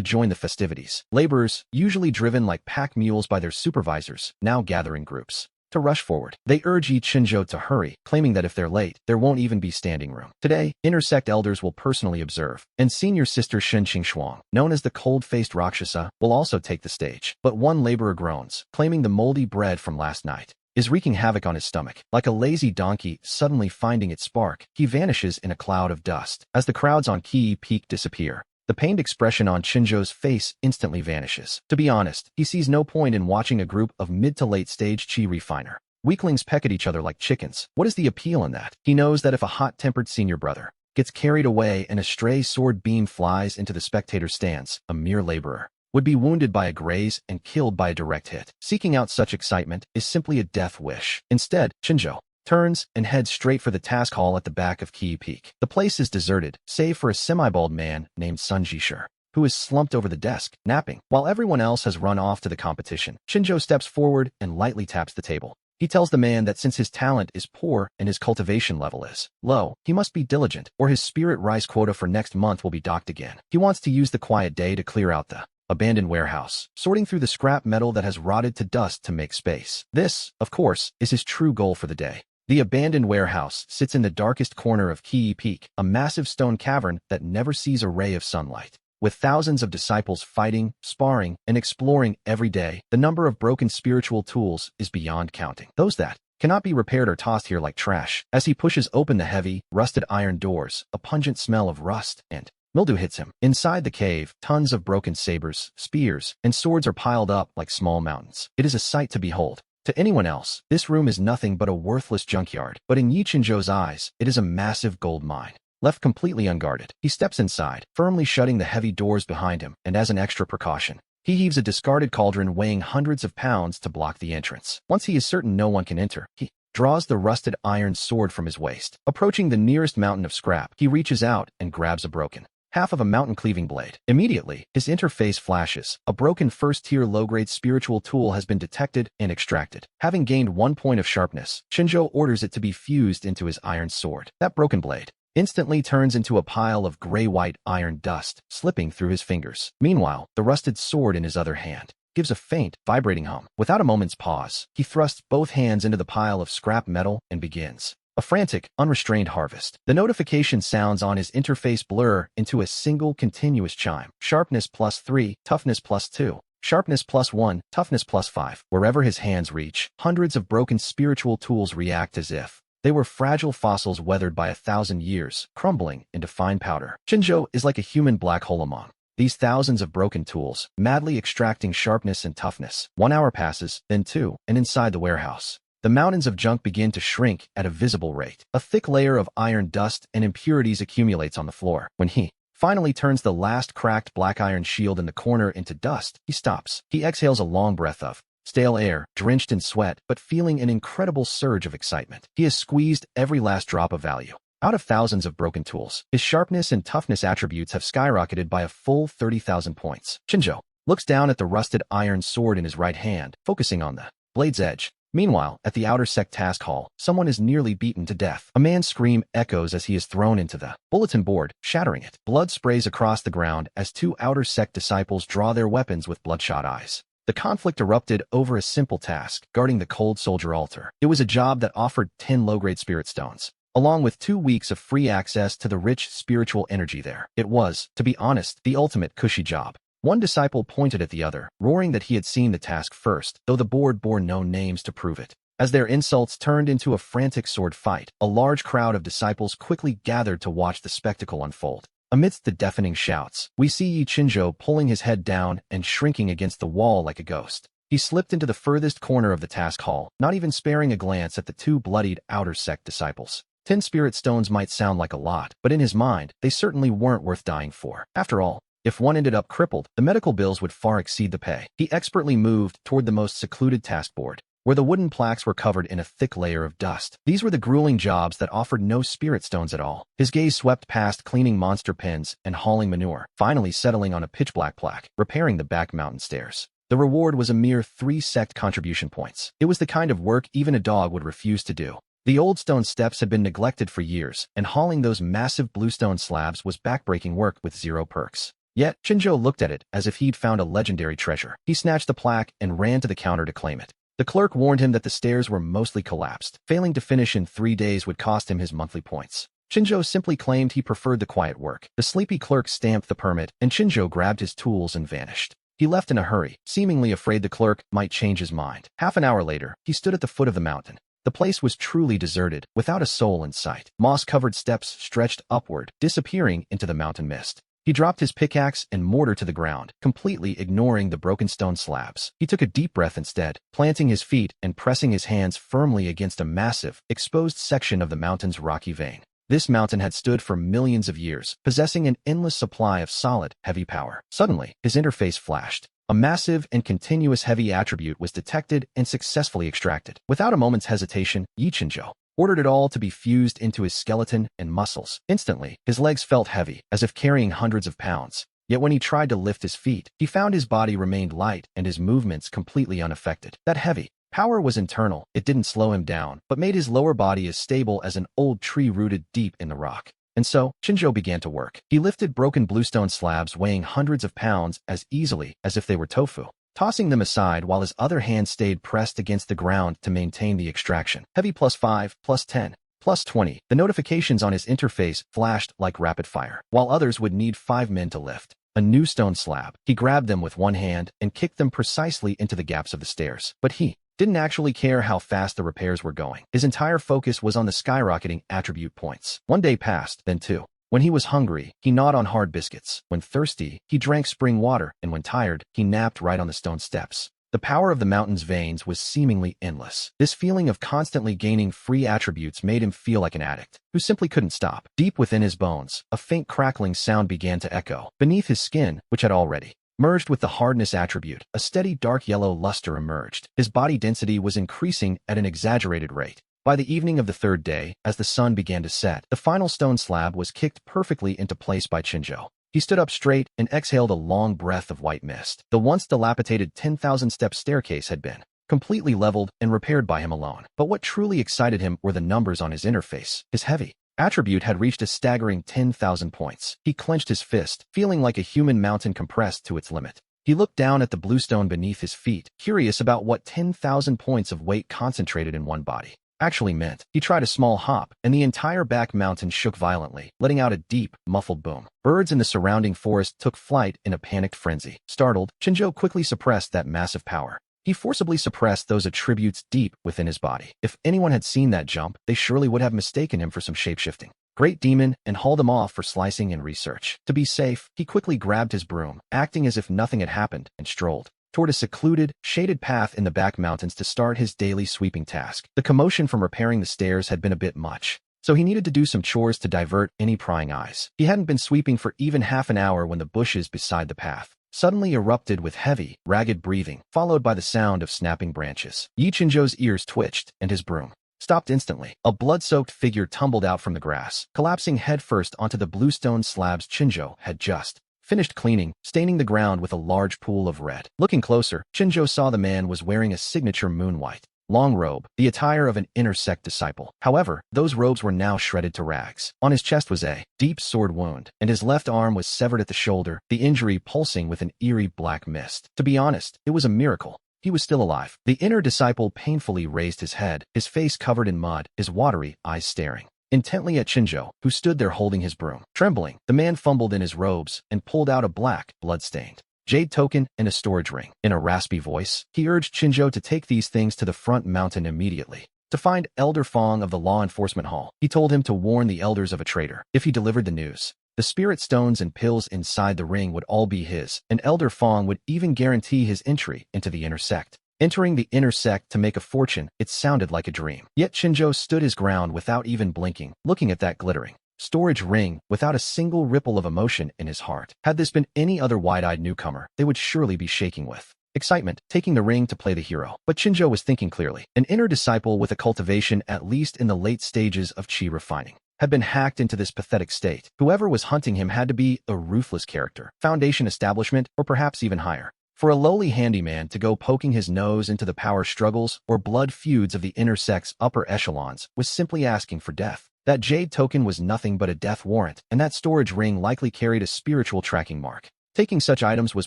join the festivities. Laborers, usually driven like pack mules by their supervisors, now gather in groups to rush forward. They urge each Shinjo to hurry, claiming that if they're late, there won't even be standing room. Today, intersect elders will personally observe, and senior sister Shin Shuang, known as the cold-faced Rakshasa, will also take the stage. But one laborer groans, claiming the moldy bread from last night is wreaking havoc on his stomach. Like a lazy donkey suddenly finding its spark, he vanishes in a cloud of dust. As the crowds on Ki Peak disappear, the pained expression on Shinjo's face instantly vanishes. To be honest, he sees no point in watching a group of mid to late stage chi refiner weaklings peck at each other like chickens. What is the appeal in that? He knows that if a hot-tempered senior brother gets carried away and a stray sword beam flies into the spectator stands, a mere laborer would be wounded by a graze and killed by a direct hit. Seeking out such excitement is simply a death wish. Instead, Shinjo turns and heads straight for the task hall at the back of Ki Peak. The place is deserted, save for a semi-bald man named Sun Jishir, who is slumped over the desk, napping. While everyone else has run off to the competition, Shinjo steps forward and lightly taps the table. He tells the man that since his talent is poor and his cultivation level is low, he must be diligent, or his spirit rice quota for next month will be docked again. He wants to use the quiet day to clear out the abandoned warehouse, sorting through the scrap metal that has rotted to dust to make space. This, of course, is his true goal for the day. The abandoned warehouse sits in the darkest corner of Ki Peak, a massive stone cavern that never sees a ray of sunlight. With thousands of disciples fighting, sparring, and exploring every day, the number of broken spiritual tools is beyond counting. Those that cannot be repaired are tossed here like trash. As he pushes open the heavy, rusted iron doors, a pungent smell of rust and mildew hits him. Inside the cave, tons of broken sabers, spears, and swords are piled up like small mountains. It is a sight to behold. To anyone else, this room is nothing but a worthless junkyard, but in Yi Chinjo's eyes, it is a massive gold mine. Left completely unguarded, he steps inside, firmly shutting the heavy doors behind him, and as an extra precaution, he heaves a discarded cauldron weighing hundreds of pounds to block the entrance. Once he is certain no one can enter, he draws the rusted iron sword from his waist. Approaching the nearest mountain of scrap, he reaches out and grabs a broken half of a mountain-cleaving blade. Immediately, his interface flashes. A broken first-tier low-grade spiritual tool has been detected and extracted. Having gained 1 point of sharpness, Shinjo orders it to be fused into his iron sword. That broken blade instantly turns into a pile of gray-white iron dust, slipping through his fingers. Meanwhile, the rusted sword in his other hand gives a faint, vibrating hum. Without a moment's pause, he thrusts both hands into the pile of scrap metal and begins a frantic, unrestrained harvest. The notification sounds on his interface blur into a single continuous chime. Sharpness +3, toughness +2. Sharpness +1, toughness +5. Wherever his hands reach, hundreds of broken spiritual tools react as if they were fragile fossils weathered by 1,000 years, crumbling into fine powder. Shinjo is like a human black hole among these thousands of broken tools, madly extracting sharpness and toughness. 1 hour passes, then 2, and inside the warehouse, the mountains of junk begin to shrink at a visible rate. A thick layer of iron dust and impurities accumulates on the floor. When he finally turns the last cracked black iron shield in the corner into dust, he stops. He exhales a long breath of stale air, drenched in sweat, but feeling an incredible surge of excitement. He has squeezed every last drop of value out of thousands of broken tools. His sharpness and toughness attributes have skyrocketed by a full 30,000 points. Shinjo looks down at the rusted iron sword in his right hand, focusing on the blade's edge. Meanwhile, at the outer sect task hall, someone is nearly beaten to death. A man's scream echoes as he is thrown into the bulletin board, shattering it. Blood sprays across the ground as 2 outer sect disciples draw their weapons with bloodshot eyes. The conflict erupted over a simple task, guarding the cold soldier altar. It was a job that offered 10 low-grade spirit stones, along with 2 weeks of free access to the rich spiritual energy there. It was, to be honest, the ultimate cushy job. One disciple pointed at the other, roaring that he had seen the task first, though the board bore no names to prove it. As their insults turned into a frantic sword fight, a large crowd of disciples quickly gathered to watch the spectacle unfold. Amidst the deafening shouts, we see Yi Chinzhou pulling his head down and shrinking against the wall like a ghost. He slipped into the furthest corner of the task hall, not even sparing a glance at the two bloodied outer sect disciples. 10 spirit stones might sound like a lot, but in his mind, they certainly weren't worth dying for. After all, if one ended up crippled, the medical bills would far exceed the pay. He expertly moved toward the most secluded task board, where the wooden plaques were covered in a thick layer of dust. These were the grueling jobs that offered no spirit stones at all. His gaze swept past cleaning monster pens and hauling manure, finally settling on a pitch-black plaque, repairing the back mountain stairs. The reward was a mere 3 sect contribution points. It was the kind of work even a dog would refuse to do. The old stone steps had been neglected for years, and hauling those massive bluestone slabs was backbreaking work with 0 perks. Yet, Chinzhou looked at it as if he'd found a legendary treasure. He snatched the plaque and ran to the counter to claim it. The clerk warned him that the stairs were mostly collapsed. Failing to finish in 3 days would cost him his monthly points. Chinzhou simply claimed he preferred the quiet work. The sleepy clerk stamped the permit, and Chinzhou grabbed his tools and vanished. He left in a hurry, seemingly afraid the clerk might change his mind. Half an hour later, he stood at the foot of the mountain. The place was truly deserted, without a soul in sight. Moss-covered steps stretched upward, disappearing into the mountain mist. He dropped his pickaxe and mortar to the ground, completely ignoring the broken stone slabs. He took a deep breath instead, planting his feet and pressing his hands firmly against a massive, exposed section of the mountain's rocky vein. This mountain had stood for millions of years, possessing an endless supply of solid, heavy power. Suddenly, his interface flashed. A massive and continuous heavy attribute was detected and successfully extracted. Without a moment's hesitation, Yi Chinzhou ordered it all to be fused into his skeleton and muscles. Instantly, his legs felt heavy, as if carrying hundreds of pounds. Yet when he tried to lift his feet, he found his body remained light and his movements completely unaffected. That heavy power was internal. It didn't slow him down, but made his lower body as stable as an old tree rooted deep in the rock. And so, Chinzhou began to work. He lifted broken bluestone slabs weighing hundreds of pounds as easily as if they were tofu, tossing them aside while his other hand stayed pressed against the ground to maintain the extraction. Heavy +5, +10, +20. The notifications on his interface flashed like rapid fire, while others would need 5 men to lift a new stone slab. He grabbed them with one hand and kicked them precisely into the gaps of the stairs. But he didn't actually care how fast the repairs were going. His entire focus was on the skyrocketing attribute points. 1 day passed, then 2. When he was hungry, he gnawed on hard biscuits. When thirsty, he drank spring water, and when tired, he napped right on the stone steps. The power of the mountain's veins was seemingly endless. This feeling of constantly gaining free attributes made him feel like an addict who simply couldn't stop. Deep within his bones, a faint crackling sound began to echo. Beneath his skin, which had already merged with the hardness attribute, a steady dark yellow luster emerged. His body density was increasing at an exaggerated rate. By the evening of the 3rd day, as the sun began to set, the final stone slab was kicked perfectly into place by Chinzhou. He stood up straight and exhaled a long breath of white mist. The once dilapidated 10,000-step staircase had been completely leveled and repaired by him alone. But what truly excited him were the numbers on his interface. His heavy attribute had reached a staggering 10,000 points. He clenched his fist, feeling like a human mountain compressed to its limit. He looked down at the bluestone beneath his feet, curious about what 10,000 points of weight concentrated in one body actually meant. He tried a small hop, and the entire back mountain shook violently, letting out a deep, muffled boom. Birds in the surrounding forest took flight in a panicked frenzy. Startled, Chinzhou quickly suppressed that massive power. He forcibly suppressed those attributes deep within his body. If anyone had seen that jump, they surely would have mistaken him for some shape-shifting great demon and hauled him off for slicing and research. To be safe, he quickly grabbed his broom, acting as if nothing had happened, and strolled toward a secluded, shaded path in the back mountains to start his daily sweeping task. The commotion from repairing the stairs had been a bit much, so he needed to do some chores to divert any prying eyes. He hadn't been sweeping for even half an hour when the bushes beside the path suddenly erupted with heavy, ragged breathing, followed by the sound of snapping branches. Yi Chinzhou's ears twitched, and his broom stopped instantly. A blood-soaked figure tumbled out from the grass, collapsing headfirst onto the bluestone slabs Chinzhou had just finished cleaning, staining the ground with a large pool of red. Looking closer, Chinzhou saw the man was wearing a signature moon-white long robe, the attire of an inner sect disciple. However, those robes were now shredded to rags. On his chest was a deep sword wound, and his left arm was severed at the shoulder, the injury pulsing with an eerie black mist. To be honest, it was a miracle he was still alive. The inner disciple painfully raised his head, his face covered in mud, his watery eyes staring intently at Chinzhou, who stood there holding his broom. Trembling, the man fumbled in his robes and pulled out a black, blood-stained jade token and a storage ring. In a raspy voice, he urged Chinzhou to take these things to the front mountain immediately, to find Elder Fong of the Law Enforcement Hall. He told him to warn the elders of a traitor if he delivered the news. The spirit stones and pills inside the ring would all be his, and Elder Fong would even guarantee his entry into the inner sect. Entering the inner sect to make a fortune, it sounded like a dream. Yet Chinzhou stood his ground without even blinking, looking at that glittering storage ring without a single ripple of emotion in his heart. Had this been any other wide-eyed newcomer, they would surely be shaking with excitement, taking the ring to play the hero. But Chinzhou was thinking clearly. An inner disciple with a cultivation at least in the late stages of qi refining had been hacked into this pathetic state. Whoever was hunting him had to be a ruthless character, foundation establishment, or perhaps even higher. For a lowly handyman to go poking his nose into the power struggles or blood feuds of the inner sect's upper echelons was simply asking for death. That jade token was nothing but a death warrant, and that storage ring likely carried a spiritual tracking mark. Taking such items was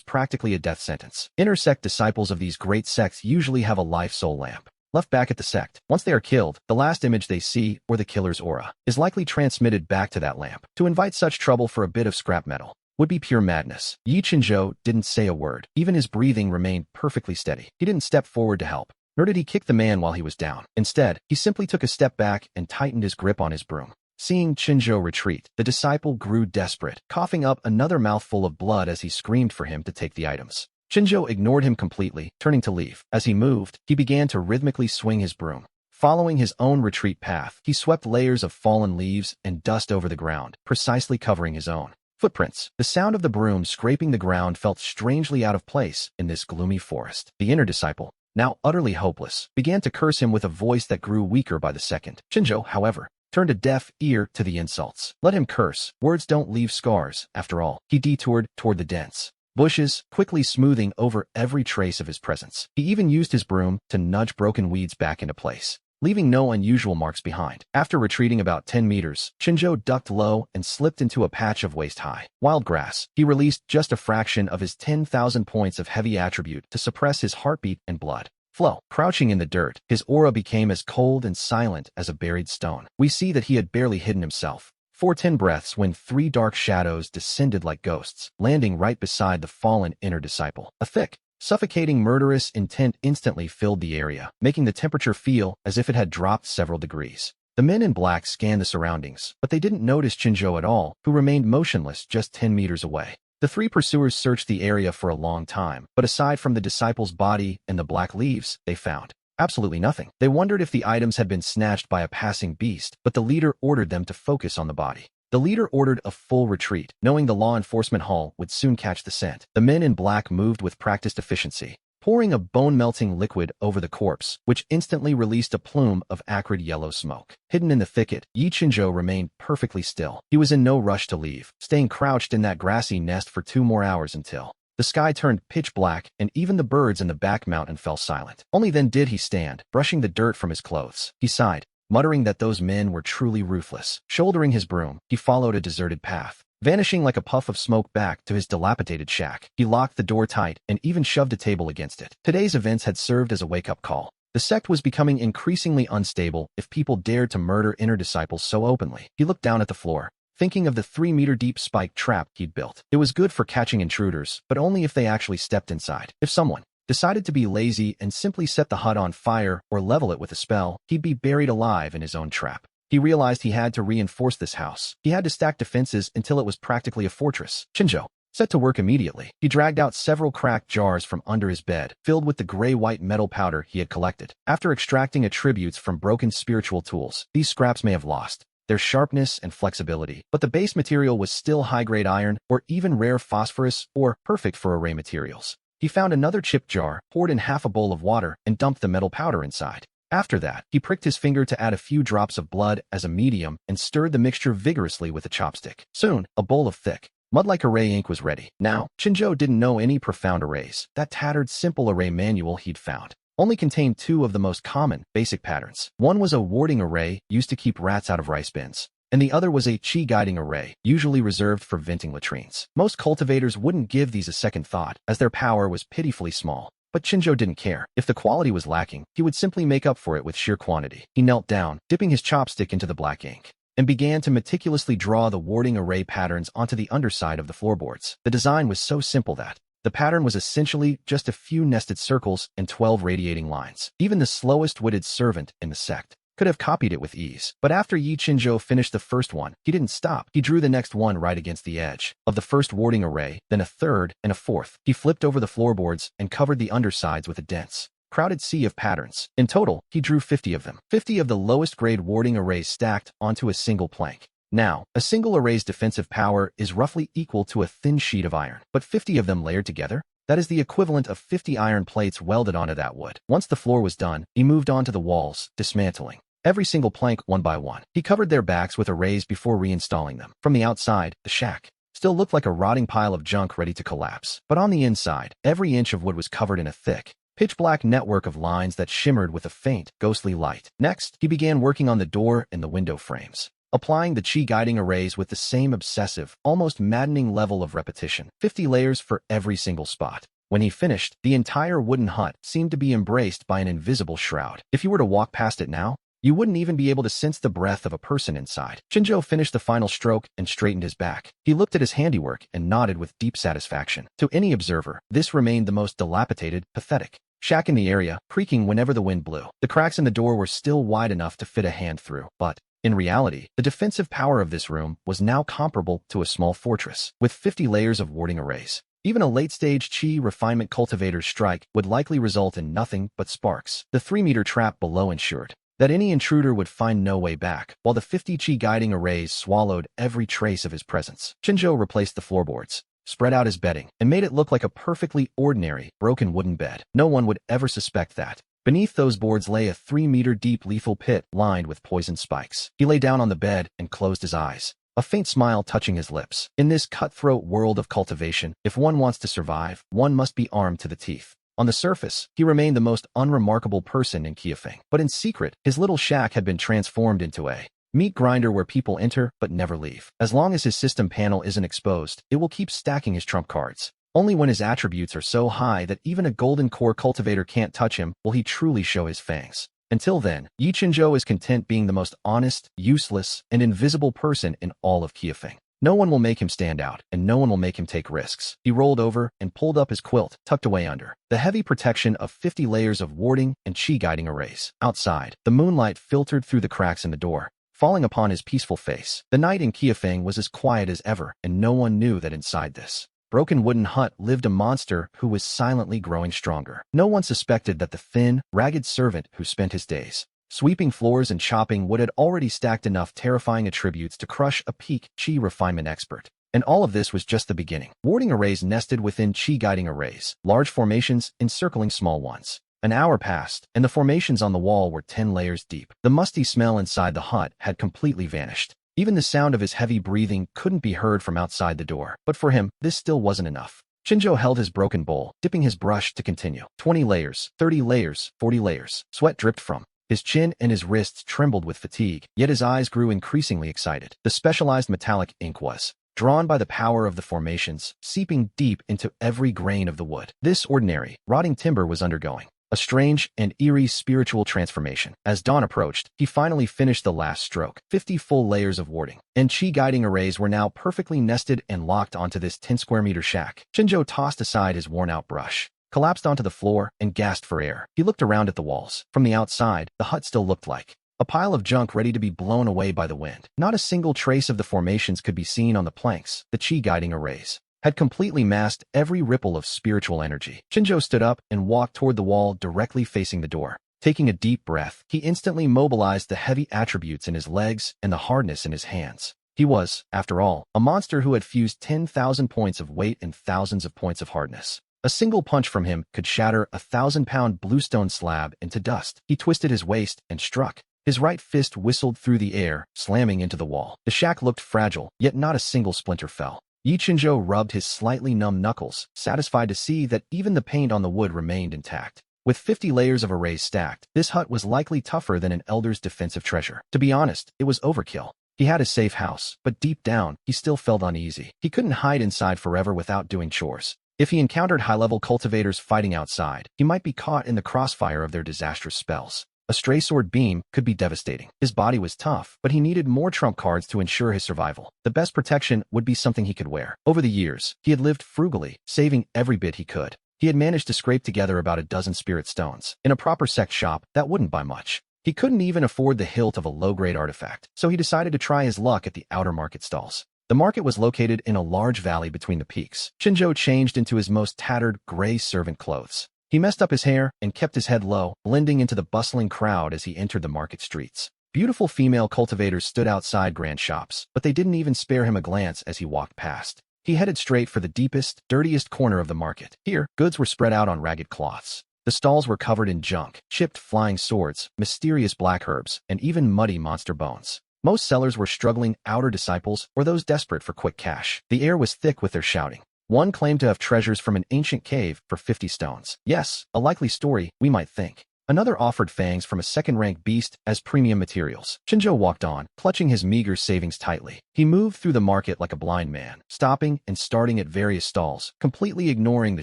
practically a death sentence. Inner sect disciples of these great sects usually have a life soul lamp left back at the sect. Once they are killed, the last image they see, or the killer's aura, is likely transmitted back to that lamp. To invite such trouble for a bit of scrap metal would be pure madness. Yi Chinzhou didn't say a word. Even his breathing remained perfectly steady. He didn't step forward to help, nor did he kick the man while he was down. Instead, he simply took a step back and tightened his grip on his broom. Seeing Chinzhou retreat, the disciple grew desperate, coughing up another mouthful of blood as he screamed for him to take the items. Chinzhou ignored him completely, turning to leave. As he moved, he began to rhythmically swing his broom. Following his own retreat path, he swept layers of fallen leaves and dust over the ground, precisely covering his own footprints. The sound of the broom scraping the ground felt strangely out of place in this gloomy forest. The inner disciple, now utterly hopeless, began to curse him with a voice that grew weaker by the second. Chinzhou, however, turned a deaf ear to the insults. Let him curse. Words don't leave scars, after all. He detoured toward the dense bushes, quickly smoothing over every trace of his presence. He even used his broom to nudge broken weeds back into place, leaving no unusual marks behind. After retreating about 10 meters, Chinzhou ducked low and slipped into a patch of waist-high wild grass. He released just a fraction of his 10,000 points of heavy attribute to suppress his heartbeat and blood flow. Crouching in the dirt, his aura became as cold and silent as a buried stone. We see that he had barely hidden himself for 10 breaths when 3 dark shadows descended like ghosts, landing right beside the fallen inner disciple. A thick, suffocating murderous intent instantly filled the area, making the temperature feel as if it had dropped several degrees. The men in black scanned the surroundings, but they didn't notice Chinzhou at all, who remained motionless just 10 meters away. The 3 pursuers searched the area for a long time, but aside from the disciple's body and the black leaves, they found absolutely nothing. They wondered if the items had been snatched by a passing beast, but the leader ordered them to focus on the body. The leader ordered a full retreat, knowing the law enforcement hall would soon catch the scent. The men in black moved with practiced efficiency, pouring a bone-melting liquid over the corpse, which instantly released a plume of acrid yellow smoke. Hidden in the thicket, Yi Chinzhou remained perfectly still. He was in no rush to leave, staying crouched in that grassy nest for 2 more hours until the sky turned pitch black and even the birds in the back mountain fell silent. Only then did he stand, brushing the dirt from his clothes. He sighed, muttering that those men were truly ruthless. Shouldering his broom, he followed a deserted path, vanishing like a puff of smoke back to his dilapidated shack. He locked the door tight and even shoved a table against it. Today's events had served as a wake-up call. The sect was becoming increasingly unstable if people dared to murder inner disciples so openly. He looked down at the floor, thinking of the 3-meter-deep spike trap he'd built. It was good for catching intruders, but only if they actually stepped inside. If someone decided to be lazy and simply set the hut on fire or level it with a spell, he'd be buried alive in his own trap. He realized he had to reinforce this house. He had to stack defenses until it was practically a fortress. Chinzhou set to work immediately. He dragged out several cracked jars from under his bed, filled with the gray-white metal powder he had collected. After extracting attributes from broken spiritual tools, these scraps may have lost their sharpness and flexibility, but the base material was still high-grade iron or even rare phosphorus, or perfect for array materials. He found another chip jar, poured in half a bowl of water, and dumped the metal powder inside. After that, he pricked his finger to add a few drops of blood as a medium and stirred the mixture vigorously with a chopstick. Soon, a bowl of thick, mud-like array ink was ready. Now, Chinzhou didn't know any profound arrays. That tattered, simple array manual he'd found only contained 2 of the most common, basic patterns. One was a warding array used to keep rats out of rice bins, and the other was a qi-guiding array, usually reserved for venting latrines. Most cultivators wouldn't give these a second thought, as their power was pitifully small. But Chinzhou didn't care. If the quality was lacking, he would simply make up for it with sheer quantity. He knelt down, dipping his chopstick into the black ink, and began to meticulously draw the warding array patterns onto the underside of the floorboards. The design was so simple that the pattern was essentially just a few nested circles and 12 radiating lines. Even the slowest-witted servant in the sect could have copied it with ease. But after Yi Chinzhou finished the first one, he didn't stop. He drew the next one right against the edge of the first warding array, then a third and a fourth. He flipped over the floorboards and covered the undersides with a dense, crowded sea of patterns. In total, he drew 50 of them. 50 of the lowest grade warding arrays stacked onto a single plank. Now, a single array's defensive power is roughly equal to a thin sheet of iron, but 50 of them layered together? That is the equivalent of 50 iron plates welded onto that wood. Once the floor was done, he moved on to the walls, dismantling every single plank one by one. He covered their backs with arrays before reinstalling them. From the outside, the shack still looked like a rotting pile of junk ready to collapse. But on the inside, every inch of wood was covered in a thick, pitch-black network of lines that shimmered with a faint, ghostly light. Next, he began working on the door and the window frames, applying the chi guiding arrays with the same obsessive, almost maddening level of repetition. 50 layers for every single spot. When he finished, the entire wooden hut seemed to be embraced by an invisible shroud. If you were to walk past it now, you wouldn't even be able to sense the breath of a person inside. Chinzhou finished the final stroke and straightened his back. He looked at his handiwork and nodded with deep satisfaction. To any observer, this remained the most dilapidated, pathetic shack in the area, creaking whenever the wind blew. The cracks in the door were still wide enough to fit a hand through, but in reality, the defensive power of this room was now comparable to a small fortress, with 50 layers of warding arrays. Even a late-stage chi refinement cultivator's strike would likely result in nothing but sparks. The 3-meter trap below ensured that any intruder would find no way back, while the 50 chi guiding arrays swallowed every trace of his presence. Chinzhou replaced the floorboards, spread out his bedding, and made it look like a perfectly ordinary, broken wooden bed. No one would ever suspect that beneath those boards lay a 3-meter-deep lethal pit lined with poison spikes. He lay down on the bed and closed his eyes, a faint smile touching his lips. In this cutthroat world of cultivation, if one wants to survive, one must be armed to the teeth. On the surface, he remained the most unremarkable person in Qiufeng, but in secret, his little shack had been transformed into a meat grinder where people enter but never leave. As long as his system panel isn't exposed, it will keep stacking his trump cards. Only when his attributes are so high that even a golden core cultivator can't touch him will he truly show his fangs. Until then, Yi Chinzhou is content being the most honest, useless, and invisible person in all of Qiufeng. No one will make him stand out, and no one will make him take risks. He rolled over and pulled up his quilt, tucked away under the heavy protection of 50 layers of warding and chi guiding arrays. Outside, the moonlight filtered through the cracks in the door, falling upon his peaceful face. The night in Qiufeng was as quiet as ever, and no one knew that inside this broken wooden hut lived a monster who was silently growing stronger. No one suspected that the thin, ragged servant who spent his days sweeping floors and chopping wood had already stacked enough terrifying attributes to crush a peak chi refinement expert. And all of this was just the beginning. Warding arrays nested within chi guiding arrays, large formations encircling small ones. An hour passed, and the formations on the wall were 10 layers deep. The musty smell inside the hut had completely vanished. Even the sound of his heavy breathing couldn't be heard from outside the door. But for him, this still wasn't enough. Chinzhou held his broken bowl, dipping his brush to continue. 20 layers, 30 layers, 40 layers. Sweat dripped from his chin and his wrists trembled with fatigue, yet his eyes grew increasingly excited. The specialized metallic ink was drawn by the power of the formations, seeping deep into every grain of the wood. This ordinary, rotting timber was undergoing a strange and eerie spiritual transformation. As dawn approached, he finally finished the last stroke. 50 full layers of warding and chi guiding arrays were now perfectly nested and locked onto this 10 square meter shack. Chinzhou tossed aside his worn-out brush, collapsed onto the floor, and gasped for air. He looked around at the walls. From the outside, the hut still looked like a pile of junk ready to be blown away by the wind. Not a single trace of the formations could be seen on the planks. The chi guiding arrays had completely masked every ripple of spiritual energy. Chinzhou stood up and walked toward the wall directly facing the door. Taking a deep breath, he instantly mobilized the heavy attributes in his legs and the hardness in his hands. He was, after all, a monster who had fused 10,000 points of weight and thousands of points of hardness. A single punch from him could shatter a 1,000-pound bluestone slab into dust. He twisted his waist and struck. His right fist whistled through the air, slamming into the wall. The shack looked fragile, yet not a single splinter fell. Yi Chinzhou rubbed his slightly numb knuckles, satisfied to see that even the paint on the wood remained intact. With 50 layers of arrays stacked, this hut was likely tougher than an elder's defensive treasure. To be honest, it was overkill. He had a safe house, but deep down, he still felt uneasy. He couldn't hide inside forever without doing chores. If he encountered high-level cultivators fighting outside, he might be caught in the crossfire of their disastrous spells. A stray sword beam could be devastating. His body was tough, but he needed more trump cards to ensure his survival. The best protection would be something he could wear. Over the years, he had lived frugally, saving every bit he could. He had managed to scrape together about a dozen spirit stones. In a proper sect shop, that wouldn't buy much. He couldn't even afford the hilt of a low-grade artifact, so he decided to try his luck at the outer market stalls. The market was located in a large valley between the peaks. Chinjo changed into his most tattered, gray servant clothes. He messed up his hair and kept his head low, blending into the bustling crowd as he entered the market streets. Beautiful female cultivators stood outside grand shops, but they didn't even spare him a glance as he walked past. He headed straight for the deepest, dirtiest corner of the market. Here, goods were spread out on ragged cloths. The stalls were covered in junk, chipped flying swords, mysterious black herbs, and even muddy monster bones. Most sellers were struggling outer disciples or those desperate for quick cash. The air was thick with their shouting. One claimed to have treasures from an ancient cave for 50 stones. Yes, a likely story, we might think. Another offered fangs from a second-rank beast as premium materials. Chinjo walked on, clutching his meager savings tightly. He moved through the market like a blind man, stopping and starting at various stalls, completely ignoring the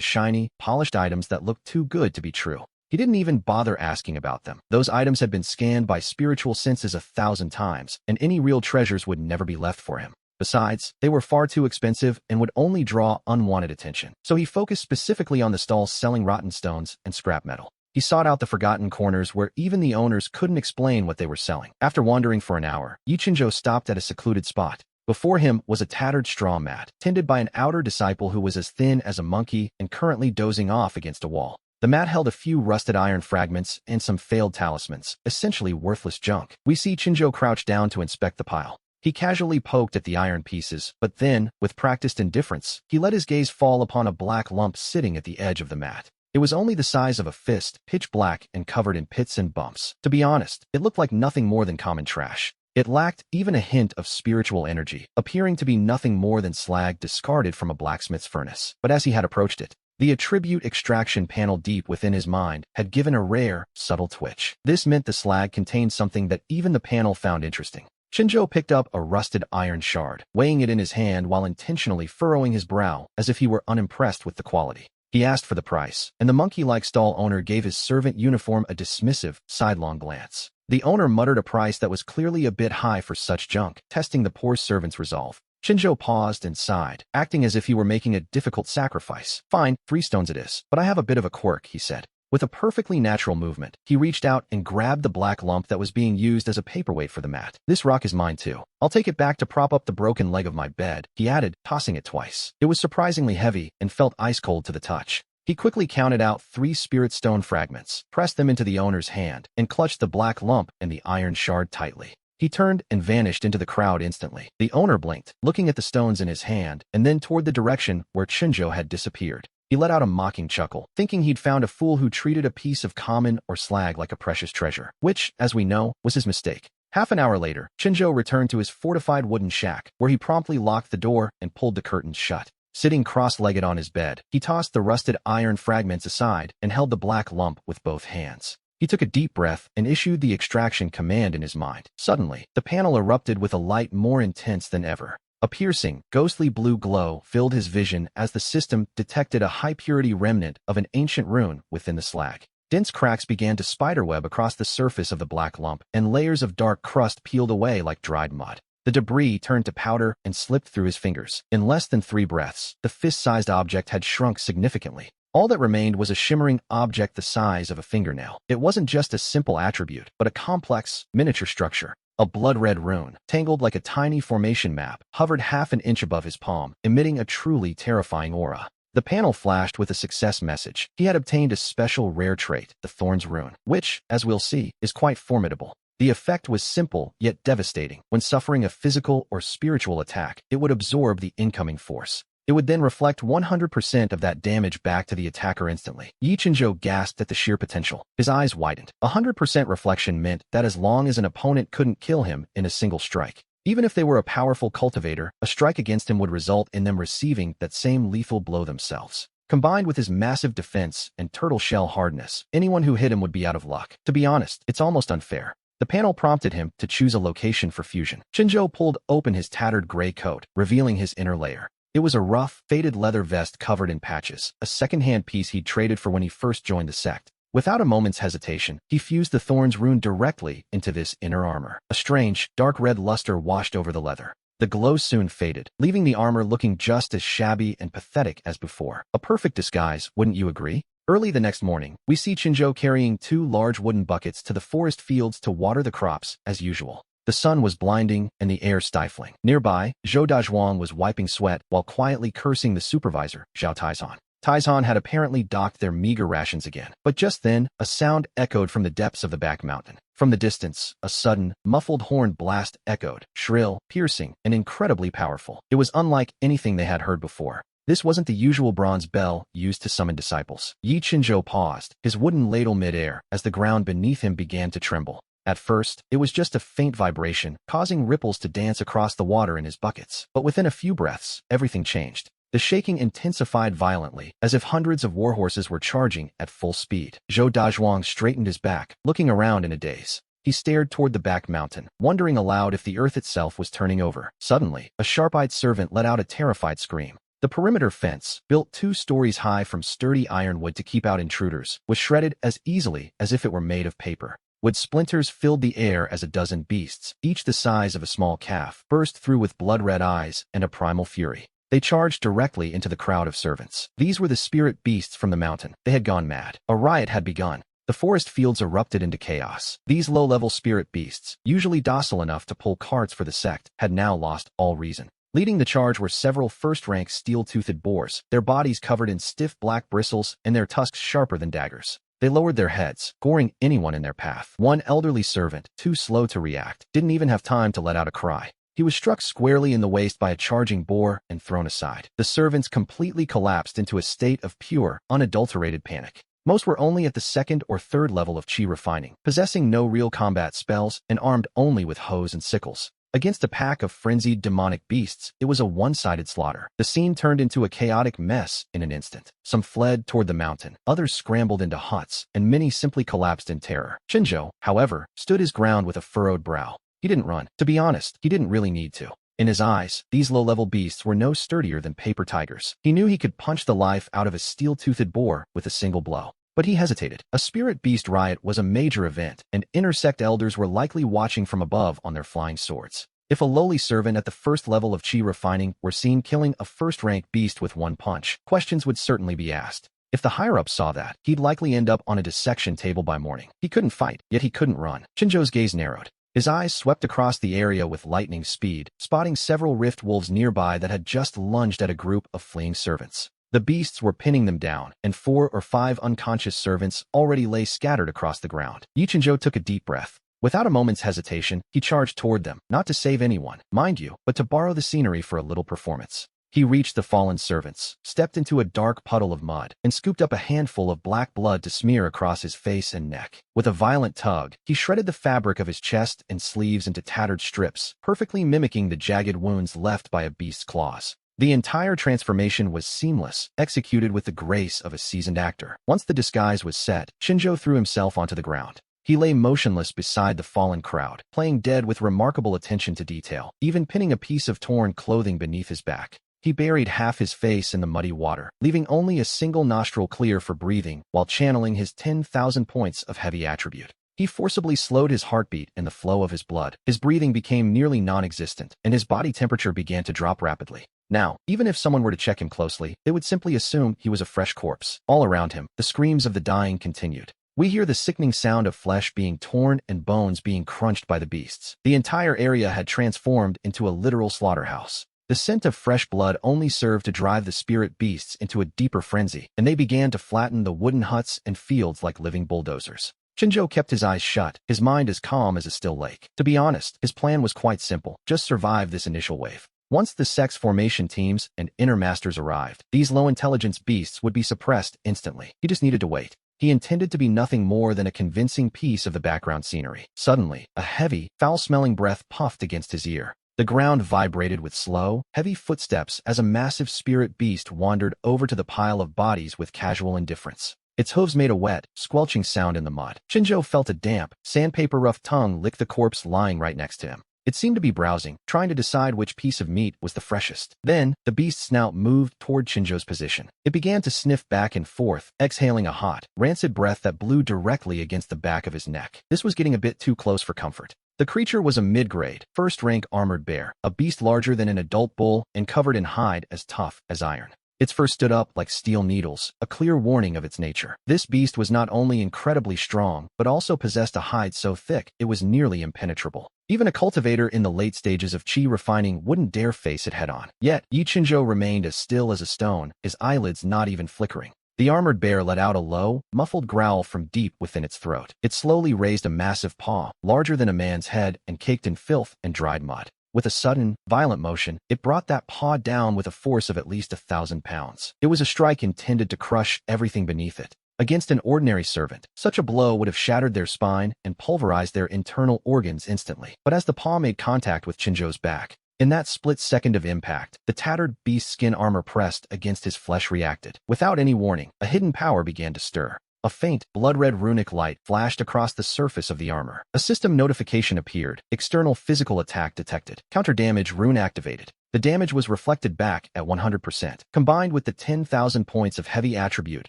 shiny, polished items that looked too good to be true. He didn't even bother asking about them. Those items had been scanned by spiritual senses 1,000 times, and any real treasures would never be left for him. Besides, they were far too expensive and would only draw unwanted attention. So he focused specifically on the stalls selling rotten stones and scrap metal. He sought out the forgotten corners where even the owners couldn't explain what they were selling. After wandering for an hour, Chinjo stopped at a secluded spot. Before him was a tattered straw mat, tended by an outer disciple who was as thin as a monkey and currently dozing off against a wall. The mat held a few rusted iron fragments and some failed talismans, essentially worthless junk. We see Chinjo crouch down to inspect the pile. He casually poked at the iron pieces, but then, with practiced indifference, he let his gaze fall upon a black lump sitting at the edge of the mat. It was only the size of a fist, pitch black and covered in pits and bumps. To be honest, it looked like nothing more than common trash. It lacked even a hint of spiritual energy, appearing to be nothing more than slag discarded from a blacksmith's furnace. But as he had approached it, the attribute extraction panel deep within his mind had given a rare, subtle twitch. This meant the slag contained something that even the panel found interesting. Chinjo picked up a rusted iron shard, weighing it in his hand while intentionally furrowing his brow as if he were unimpressed with the quality. He asked for the price, and the monkey-like stall owner gave his servant uniform a dismissive, sidelong glance. The owner muttered a price that was clearly a bit high for such junk, testing the poor servant's resolve. Chinjo paused and sighed, acting as if he were making a difficult sacrifice. Fine, 3 stones it is, but I have a bit of a quirk, he said. With a perfectly natural movement, he reached out and grabbed the black lump that was being used as a paperweight for the mat. This rock is mine too. I'll take it back to prop up the broken leg of my bed, he added, tossing it twice. It was surprisingly heavy and felt ice-cold to the touch. He quickly counted out 3 spirit stone fragments, pressed them into the owner's hand, and clutched the black lump and the iron shard tightly. He turned and vanished into the crowd instantly. The owner blinked, looking at the stones in his hand, and then toward the direction where Chinjo had disappeared. He let out a mocking chuckle, thinking he'd found a fool who treated a piece of common or slag like a precious treasure, which, as we know, was his mistake. Half an hour later, Chinjo returned to his fortified wooden shack, where he promptly locked the door and pulled the curtains shut. Sitting cross-legged on his bed, he tossed the rusted iron fragments aside and held the black lump with both hands. He took a deep breath and issued the extraction command in his mind. Suddenly, the panel erupted with a light more intense than ever. A piercing, ghostly blue glow filled his vision as the system detected a high-purity remnant of an ancient rune within the slag. Dense cracks began to spiderweb across the surface of the black lump, and layers of dark crust peeled away like dried mud. The debris turned to powder and slipped through his fingers. In less than 3 breaths, the fist-sized object had shrunk significantly. All that remained was a shimmering object the size of a fingernail. It wasn't just a simple attribute, but a complex, miniature structure. A blood-red rune, tangled like a tiny formation map, hovered half an inch above his palm, emitting a truly terrifying aura. The panel flashed with a success message. He had obtained a special rare trait, the Thorn's Rune, which, as we'll see, is quite formidable. The effect was simple, yet devastating. When suffering a physical or spiritual attack, it would absorb the incoming force. It would then reflect 100% of that damage back to the attacker instantly. Chinjo gasped at the sheer potential. His eyes widened. 100% reflection meant that as long as an opponent couldn't kill him in a single strike, even if they were a powerful cultivator, a strike against him would result in them receiving that same lethal blow themselves. Combined with his massive defense and turtle shell hardness, anyone who hit him would be out of luck. To be honest, it's almost unfair. The panel prompted him to choose a location for fusion. Chinjo pulled open his tattered gray coat, revealing his inner layer. It was a rough, faded leather vest covered in patches, a second-hand piece he'd traded for when he first joined the sect. Without a moment's hesitation, he fused the Thorn's Rune directly into this inner armor. A strange, dark red luster washed over the leather. The glow soon faded, leaving the armor looking just as shabby and pathetic as before. A perfect disguise, wouldn't you agree? Early the next morning, we see Chinzhou carrying 2 large wooden buckets to the forest fields to water the crops, as usual. The sun was blinding and the air stifling. Nearby, Zhou Dazhuang was wiping sweat while quietly cursing the supervisor, Zhao Taizhan. Taizhan had apparently docked their meager rations again. But just then, a sound echoed from the depths of the back mountain. From the distance, a sudden, muffled horn blast echoed, shrill, piercing, and incredibly powerful. It was unlike anything they had heard before. This wasn't the usual bronze bell used to summon disciples. Yi Chinzhou paused, his wooden ladle mid-air, as the ground beneath him began to tremble. At first, it was just a faint vibration, causing ripples to dance across the water in his buckets. But within a few breaths, everything changed. The shaking intensified violently, as if hundreds of warhorses were charging at full speed. Zhou Dazhuang straightened his back, looking around in a daze. He stared toward the back mountain, wondering aloud if the earth itself was turning over. Suddenly, a sharp-eyed servant let out a terrified scream. The perimeter fence, built 2 stories high from sturdy ironwood to keep out intruders, was shredded as easily as if it were made of paper. Wood splinters filled the air as a dozen beasts, each the size of a small calf, burst through with blood-red eyes and a primal fury. They charged directly into the crowd of servants. These were the spirit beasts from the mountain. They had gone mad. A riot had begun. The forest fields erupted into chaos. These low-level spirit beasts, usually docile enough to pull carts for the sect, had now lost all reason. Leading the charge were several first-rank steel-toothed boars, their bodies covered in stiff black bristles and their tusks sharper than daggers. They lowered their heads, goring anyone in their path. One elderly servant, too slow to react, didn't even have time to let out a cry. He was struck squarely in the waist by a charging boar and thrown aside. The servants completely collapsed into a state of pure, unadulterated panic. Most were only at the 2nd or 3rd level of qi refining, possessing no real combat spells and armed only with hoes and sickles. Against a pack of frenzied demonic beasts, it was a one-sided slaughter. The scene turned into a chaotic mess in an instant. Some fled toward the mountain, others scrambled into huts, and many simply collapsed in terror. Chinzhou, however, stood his ground with a furrowed brow. He didn't run. To be honest, he didn't really need to. In his eyes, these low-level beasts were no sturdier than paper tigers. He knew he could punch the life out of a steel-toothed boar with a single blow. But he hesitated. A spirit beast riot was a major event, and intersect elders were likely watching from above on their flying swords. If a lowly servant at the 1st level of qi refining were seen killing a first-rank beast with one punch, questions would certainly be asked. If the higher-ups saw that, he'd likely end up on a dissection table by morning. He couldn't fight, yet he couldn't run. Chinzhou's gaze narrowed. His eyes swept across the area with lightning speed, spotting several rift wolves nearby that had just lunged at a group of fleeing servants. The beasts were pinning them down, and 4 or 5 unconscious servants already lay scattered across the ground. Yi Chinzhou took a deep breath. Without a moment's hesitation, he charged toward them, not to save anyone, mind you, but to borrow the scenery for a little performance. He reached the fallen servants, stepped into a dark puddle of mud, and scooped up a handful of black blood to smear across his face and neck. With a violent tug, he shredded the fabric of his chest and sleeves into tattered strips, perfectly mimicking the jagged wounds left by a beast's claws. The entire transformation was seamless, executed with the grace of a seasoned actor. Once the disguise was set, Chinzhou threw himself onto the ground. He lay motionless beside the fallen crowd, playing dead with remarkable attention to detail, even pinning a piece of torn clothing beneath his back. He buried half his face in the muddy water, leaving only a single nostril clear for breathing while channeling his 10,000 points of heavy attribute. He forcibly slowed his heartbeat and the flow of his blood. His breathing became nearly non-existent, and his body temperature began to drop rapidly. Now, even if someone were to check him closely, they would simply assume he was a fresh corpse. All around him, the screams of the dying continued. We hear the sickening sound of flesh being torn and bones being crunched by the beasts. The entire area had transformed into a literal slaughterhouse. The scent of fresh blood only served to drive the spirit beasts into a deeper frenzy, and they began to flatten the wooden huts and fields like living bulldozers. Chinzhou kept his eyes shut, his mind as calm as a still lake. To be honest, his plan was quite simple: just survive this initial wave. Once the sex formation teams and inner masters arrived, these low-intelligence beasts would be suppressed instantly. He just needed to wait. He intended to be nothing more than a convincing piece of the background scenery. Suddenly, a heavy, foul-smelling breath puffed against his ear. The ground vibrated with slow, heavy footsteps as a massive spirit beast wandered over to the pile of bodies with casual indifference. Its hooves made a wet, squelching sound in the mud. Chinzhou felt a damp, sandpaper-rough tongue lick the corpse lying right next to him. It seemed to be browsing, trying to decide which piece of meat was the freshest. Then, the beast's snout moved toward Chinzhou's position. It began to sniff back and forth, exhaling a hot, rancid breath that blew directly against the back of his neck. This was getting a bit too close for comfort. The creature was a mid-grade, first-rank armored bear, a beast larger than an adult bull and covered in hide as tough as iron. Its fur stood up like steel needles, a clear warning of its nature. This beast was not only incredibly strong, but also possessed a hide so thick it was nearly impenetrable. Even a cultivator in the late stages of qi refining wouldn't dare face it head-on. Yet, Yi Qinzhou remained as still as a stone, his eyelids not even flickering. The armored bear let out a low, muffled growl from deep within its throat. It slowly raised a massive paw, larger than a man's head and caked in filth and dried mud. With a sudden, violent motion, it brought that paw down with a force of at least 1,000 pounds. It was a strike intended to crush everything beneath it. Against an ordinary servant, such a blow would have shattered their spine and pulverized their internal organs instantly. But as the paw made contact with Qinzhou's back, in that split second of impact, the tattered beast's skin armor pressed against his flesh reacted. Without any warning, a hidden power began to stir. A faint, blood-red runic light flashed across the surface of the armor. A system notification appeared. External physical attack detected. Counter-damage rune activated. The damage was reflected back at 100%, combined with the 10,000 points of heavy attribute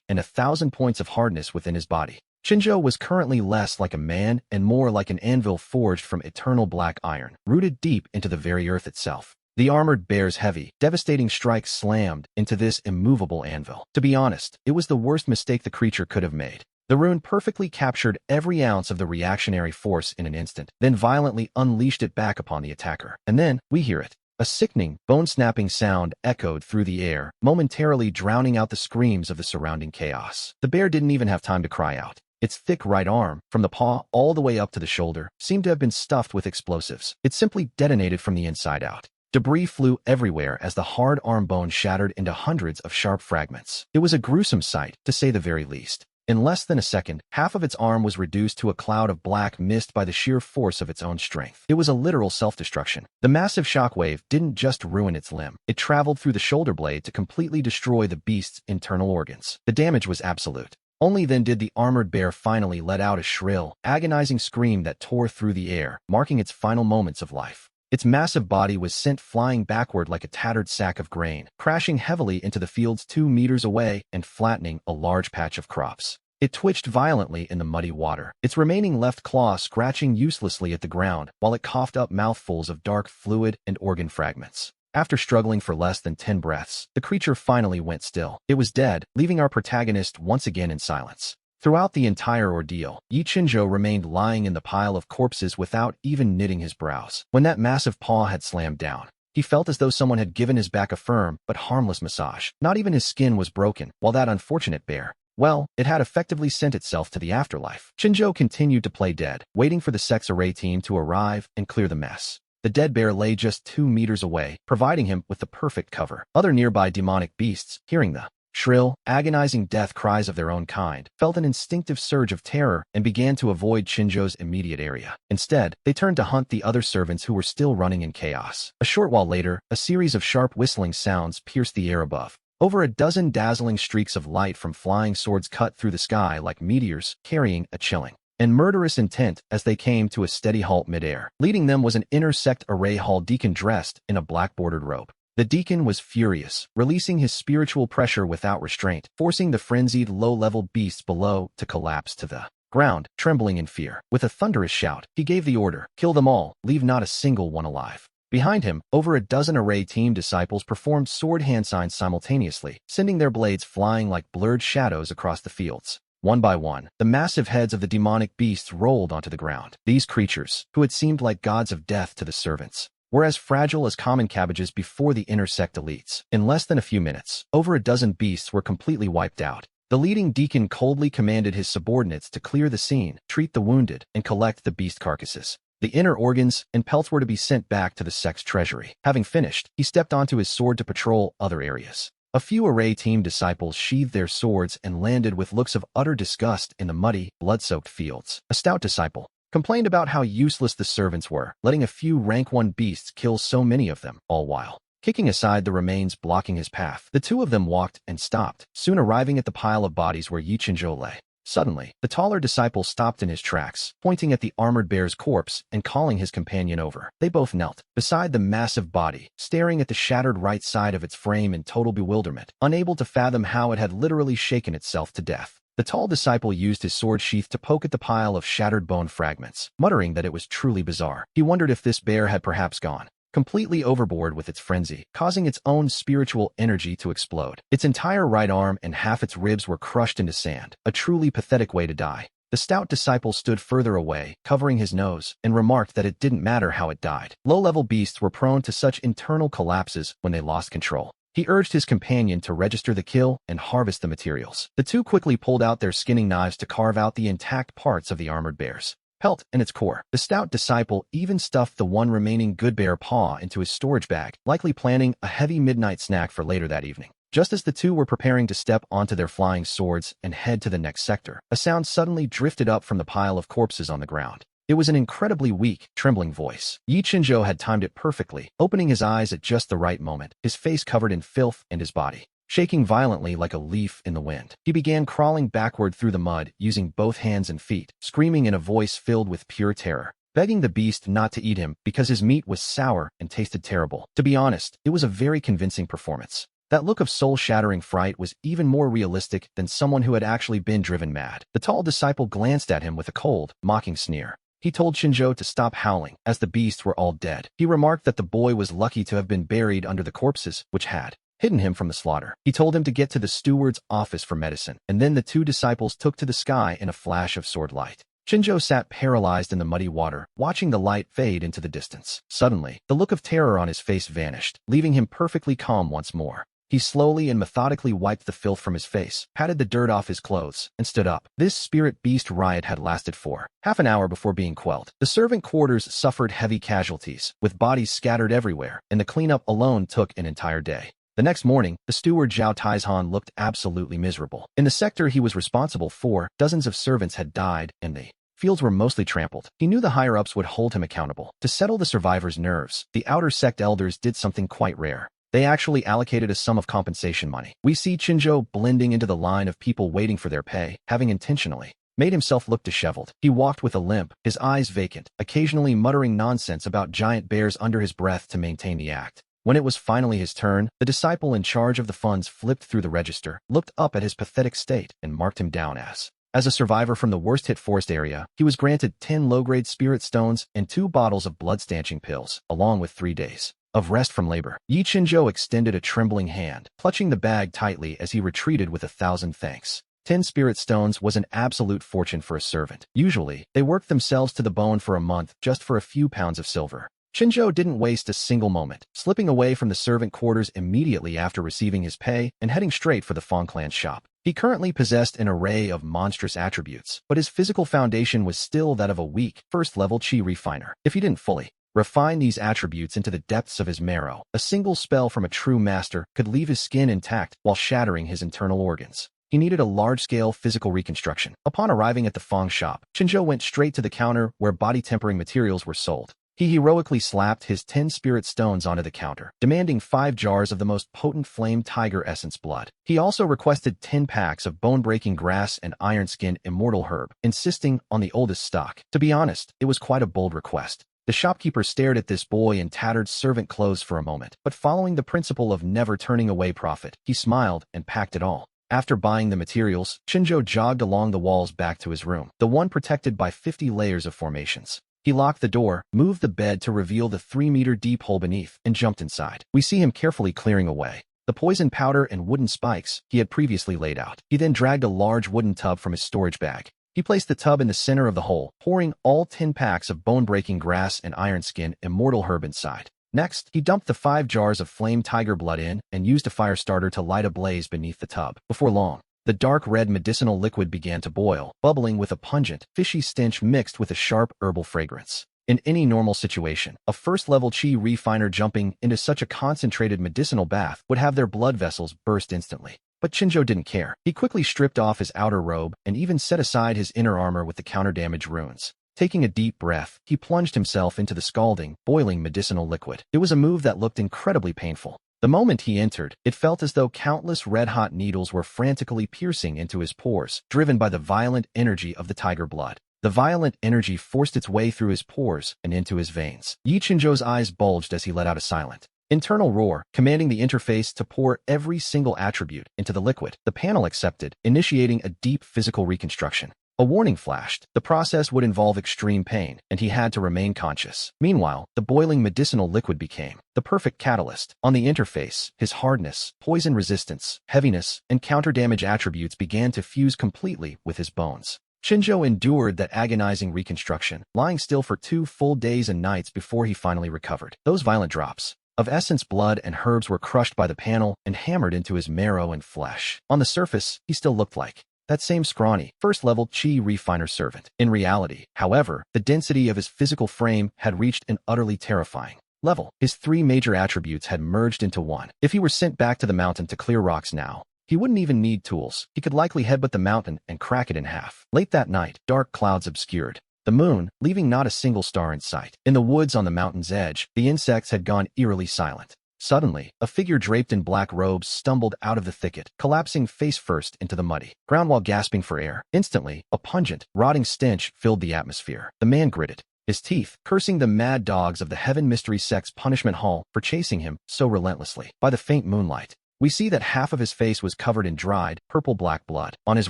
and 1,000 points of hardness within his body. Qinzhou was currently less like a man and more like an anvil forged from eternal black iron, rooted deep into the very earth itself. The armored bear's heavy, devastating strike slammed into this immovable anvil. To be honest, it was the worst mistake the creature could have made. The rune perfectly captured every ounce of the reactionary force in an instant, then violently unleashed it back upon the attacker. And then, we hear it. A sickening, bone-snapping sound echoed through the air, momentarily drowning out the screams of the surrounding chaos. The bear didn't even have time to cry out. Its thick right arm, from the paw all the way up to the shoulder, seemed to have been stuffed with explosives. It simply detonated from the inside out. Debris flew everywhere as the hard arm bone shattered into hundreds of sharp fragments. It was a gruesome sight, to say the very least. In less than a second, half of its arm was reduced to a cloud of black mist by the sheer force of its own strength. It was a literal self-destruction. The massive shockwave didn't just ruin its limb. It traveled through the shoulder blade to completely destroy the beast's internal organs. The damage was absolute. Only then did the armored bear finally let out a shrill, agonizing scream that tore through the air, marking its final moments of life. Its massive body was sent flying backward like a tattered sack of grain, crashing heavily into the fields 2 meters away and flattening a large patch of crops. It twitched violently in the muddy water, its remaining left claw scratching uselessly at the ground while it coughed up mouthfuls of dark fluid and organ fragments. After struggling for less than 10 breaths, the creature finally went still. It was dead, leaving our protagonist once again in silence. Throughout the entire ordeal, Yi Qinzhou remained lying in the pile of corpses without even knitting his brows. When that massive paw had slammed down, he felt as though someone had given his back a firm but harmless massage. Not even his skin was broken, while that unfortunate bear, well, it had effectively sent itself to the afterlife. Qinzhou continued to play dead, waiting for the sex array team to arrive and clear the mess. The dead bear lay just 2 meters away, providing him with the perfect cover. Other nearby demonic beasts, hearing the shrill, agonizing death cries of their own kind, felt an instinctive surge of terror and began to avoid Qinzhou's immediate area. Instead, they turned to hunt the other servants who were still running in chaos. A short while later, a series of sharp whistling sounds pierced the air above. Over a dozen dazzling streaks of light from flying swords cut through the sky like meteors, carrying a chilling and murderous intent as they came to a steady halt midair. Leading them was an inner sect array hall deacon dressed in a black-bordered robe. The deacon was furious, releasing his spiritual pressure without restraint, forcing the frenzied low-level beasts below to collapse to the ground, trembling in fear. With a thunderous shout, he gave the order, "Kill them all, leave not a single one alive." Behind him, over a dozen array team disciples performed sword hand signs simultaneously, sending their blades flying like blurred shadows across the fields. One by one, the massive heads of the demonic beasts rolled onto the ground. These creatures, who had seemed like gods of death to the servants, were as fragile as common cabbages before the intersect elites. In less than a few minutes, over a dozen beasts were completely wiped out. The leading deacon coldly commanded his subordinates to clear the scene, treat the wounded, and collect the beast carcasses. The inner organs and pelts were to be sent back to the sect's treasury. Having finished, he stepped onto his sword to patrol other areas. A few array team disciples sheathed their swords and landed with looks of utter disgust in the muddy, blood-soaked fields. A stout disciple complained about how useless the servants were, letting a few rank 1 beasts kill so many of them, all while kicking aside the remains blocking his path. The two of them walked and stopped, soon arriving at the pile of bodies where Yi Qinzhou lay. Suddenly, the taller disciple stopped in his tracks, pointing at the armored bear's corpse and calling his companion over. They both knelt beside the massive body, staring at the shattered right side of its frame in total bewilderment, unable to fathom how it had literally shaken itself to death. The tall disciple used his sword sheath to poke at the pile of shattered bone fragments, muttering that it was truly bizarre. He wondered if this bear had perhaps gone completely overboard with its frenzy, causing its own spiritual energy to explode. Its entire right arm and half its ribs were crushed into sand, a truly pathetic way to die. The stout disciple stood further away, covering his nose, and remarked that it didn't matter how it died. Low-level beasts were prone to such internal collapses when they lost control. He urged his companion to register the kill and harvest the materials. The two quickly pulled out their skinning knives to carve out the intact parts of the armored bear's pelt and its core. The stout disciple even stuffed the one remaining good bear paw into his storage bag, likely planning a heavy midnight snack for later that evening. Just as the two were preparing to step onto their flying swords and head to the next sector, a sound suddenly drifted up from the pile of corpses on the ground. It was an incredibly weak, trembling voice. Yi Chinzhou had timed it perfectly, opening his eyes at just the right moment, his face covered in filth and his body shaking violently like a leaf in the wind. He began crawling backward through the mud, using both hands and feet, screaming in a voice filled with pure terror, begging the beast not to eat him because his meat was sour and tasted terrible. To be honest, it was a very convincing performance. That look of soul-shattering fright was even more realistic than someone who had actually been driven mad. The tall disciple glanced at him with a cold, mocking sneer. He told Chinzhou to stop howling, as the beasts were all dead. He remarked that the boy was lucky to have been buried under the corpses, which had hidden him from the slaughter. He told him to get to the steward's office for medicine, and then the two disciples took to the sky in a flash of sword light. Chinzhou sat paralyzed in the muddy water, watching the light fade into the distance. Suddenly, the look of terror on his face vanished, leaving him perfectly calm once more. He slowly and methodically wiped the filth from his face, patted the dirt off his clothes, and stood up. This spirit-beast riot had lasted for half an hour before being quelled. The servant quarters suffered heavy casualties, with bodies scattered everywhere, and the cleanup alone took an entire day. The next morning, the steward Zhao Taizhan looked absolutely miserable. In the sector he was responsible for, dozens of servants had died, and the fields were mostly trampled. He knew the higher-ups would hold him accountable. To settle the survivors' nerves, the outer sect elders did something quite rare. They actually allocated a sum of compensation money. We see Chinzhou blending into the line of people waiting for their pay, having intentionally made himself look disheveled. He walked with a limp, his eyes vacant, occasionally muttering nonsense about giant bears under his breath to maintain the act. When it was finally his turn, the disciple in charge of the funds flipped through the register, looked up at his pathetic state, and marked him down as a survivor from the worst-hit forest area. He was granted 10 low-grade spirit stones and 2 bottles of blood-stanching pills, along with 3 days of rest from labor. Yi Chinzhou extended a trembling hand, clutching the bag tightly as he retreated with 1,000 thanks. 10 spirit stones was an absolute fortune for a servant. Usually, they worked themselves to the bone for a month just for a few pounds of silver. Chinzhou didn't waste a single moment, slipping away from the servant quarters immediately after receiving his pay and heading straight for the Fong clan's shop. He currently possessed an array of monstrous attributes, but his physical foundation was still that of a weak, first-level chi refiner. If he didn't fully refine these attributes into the depths of his marrow, a single spell from a true master could leave his skin intact while shattering his internal organs. He needed a large-scale physical reconstruction. Upon arriving at the Fong shop, Chinzhou went straight to the counter where body-tempering materials were sold. He heroically slapped his 10 spirit stones onto the counter, demanding 5 jars of the most potent flame tiger essence blood. He also requested 10 packs of bone-breaking grass and iron-skin immortal herb, insisting on the oldest stock. To be honest, it was quite a bold request. The shopkeeper stared at this boy in tattered servant clothes for a moment, but following the principle of never turning away profit, he smiled and packed it all. After buying the materials, Chinzhou jogged along the walls back to his room, the one protected by 50 layers of formations. He locked the door, moved the bed to reveal the 3-meter-deep hole beneath, and jumped inside. We see him carefully clearing away the poison powder and wooden spikes he had previously laid out. He then dragged a large wooden tub from his storage bag. He placed the tub in the center of the hole, pouring all 10 packs of bone-breaking grass and iron-skin immortal herb inside. Next, he dumped the 5 jars of flame tiger blood in and used a fire starter to light a blaze beneath the tub. Before long, the dark red medicinal liquid began to boil, bubbling with a pungent, fishy stench mixed with a sharp herbal fragrance. In any normal situation, a first-level chi refiner jumping into such a concentrated medicinal bath would have their blood vessels burst instantly. But Chinzhou didn't care. He quickly stripped off his outer robe and even set aside his inner armor with the counter-damage runes. Taking a deep breath, he plunged himself into the scalding, boiling medicinal liquid. It was a move that looked incredibly painful. The moment he entered, it felt as though countless red-hot needles were frantically piercing into his pores, driven by the violent energy of the tiger blood. The violent energy forced its way through his pores and into his veins. Yi Chinzhou's eyes bulged as he let out a silent internal roar, commanding the interface to pour every single attribute into the liquid. The panel accepted, initiating a deep physical reconstruction. A warning flashed. The process would involve extreme pain, and he had to remain conscious. Meanwhile, the boiling medicinal liquid became the perfect catalyst. On the interface, his hardness, poison resistance, heaviness, and counter-damage attributes began to fuse completely with his bones. Shinjo endured that agonizing reconstruction, lying still for 2 full days and nights before he finally recovered. Those violent drops of essence, blood, and herbs were crushed by the panel and hammered into his marrow and flesh. On the surface, he still looked like that same scrawny, first-level chi refiner servant. In reality, however, the density of his physical frame had reached an utterly terrifying level. His 3 major attributes had merged into one. If he were sent back to the mountain to clear rocks now, he wouldn't even need tools. He could likely headbutt the mountain and crack it in half. Late that night, dark clouds obscured the moon, leaving not a single star in sight. In the woods on the mountain's edge, the insects had gone eerily silent. Suddenly, a figure draped in black robes stumbled out of the thicket, collapsing face first into the muddy ground while gasping for air. Instantly, a pungent, rotting stench filled the atmosphere. The man gritted his teeth, cursing the mad dogs of the Heaven Mystery Sect's punishment hall for chasing him so relentlessly. By the faint moonlight, we see that half of his face was covered in dried, purple-black blood. On his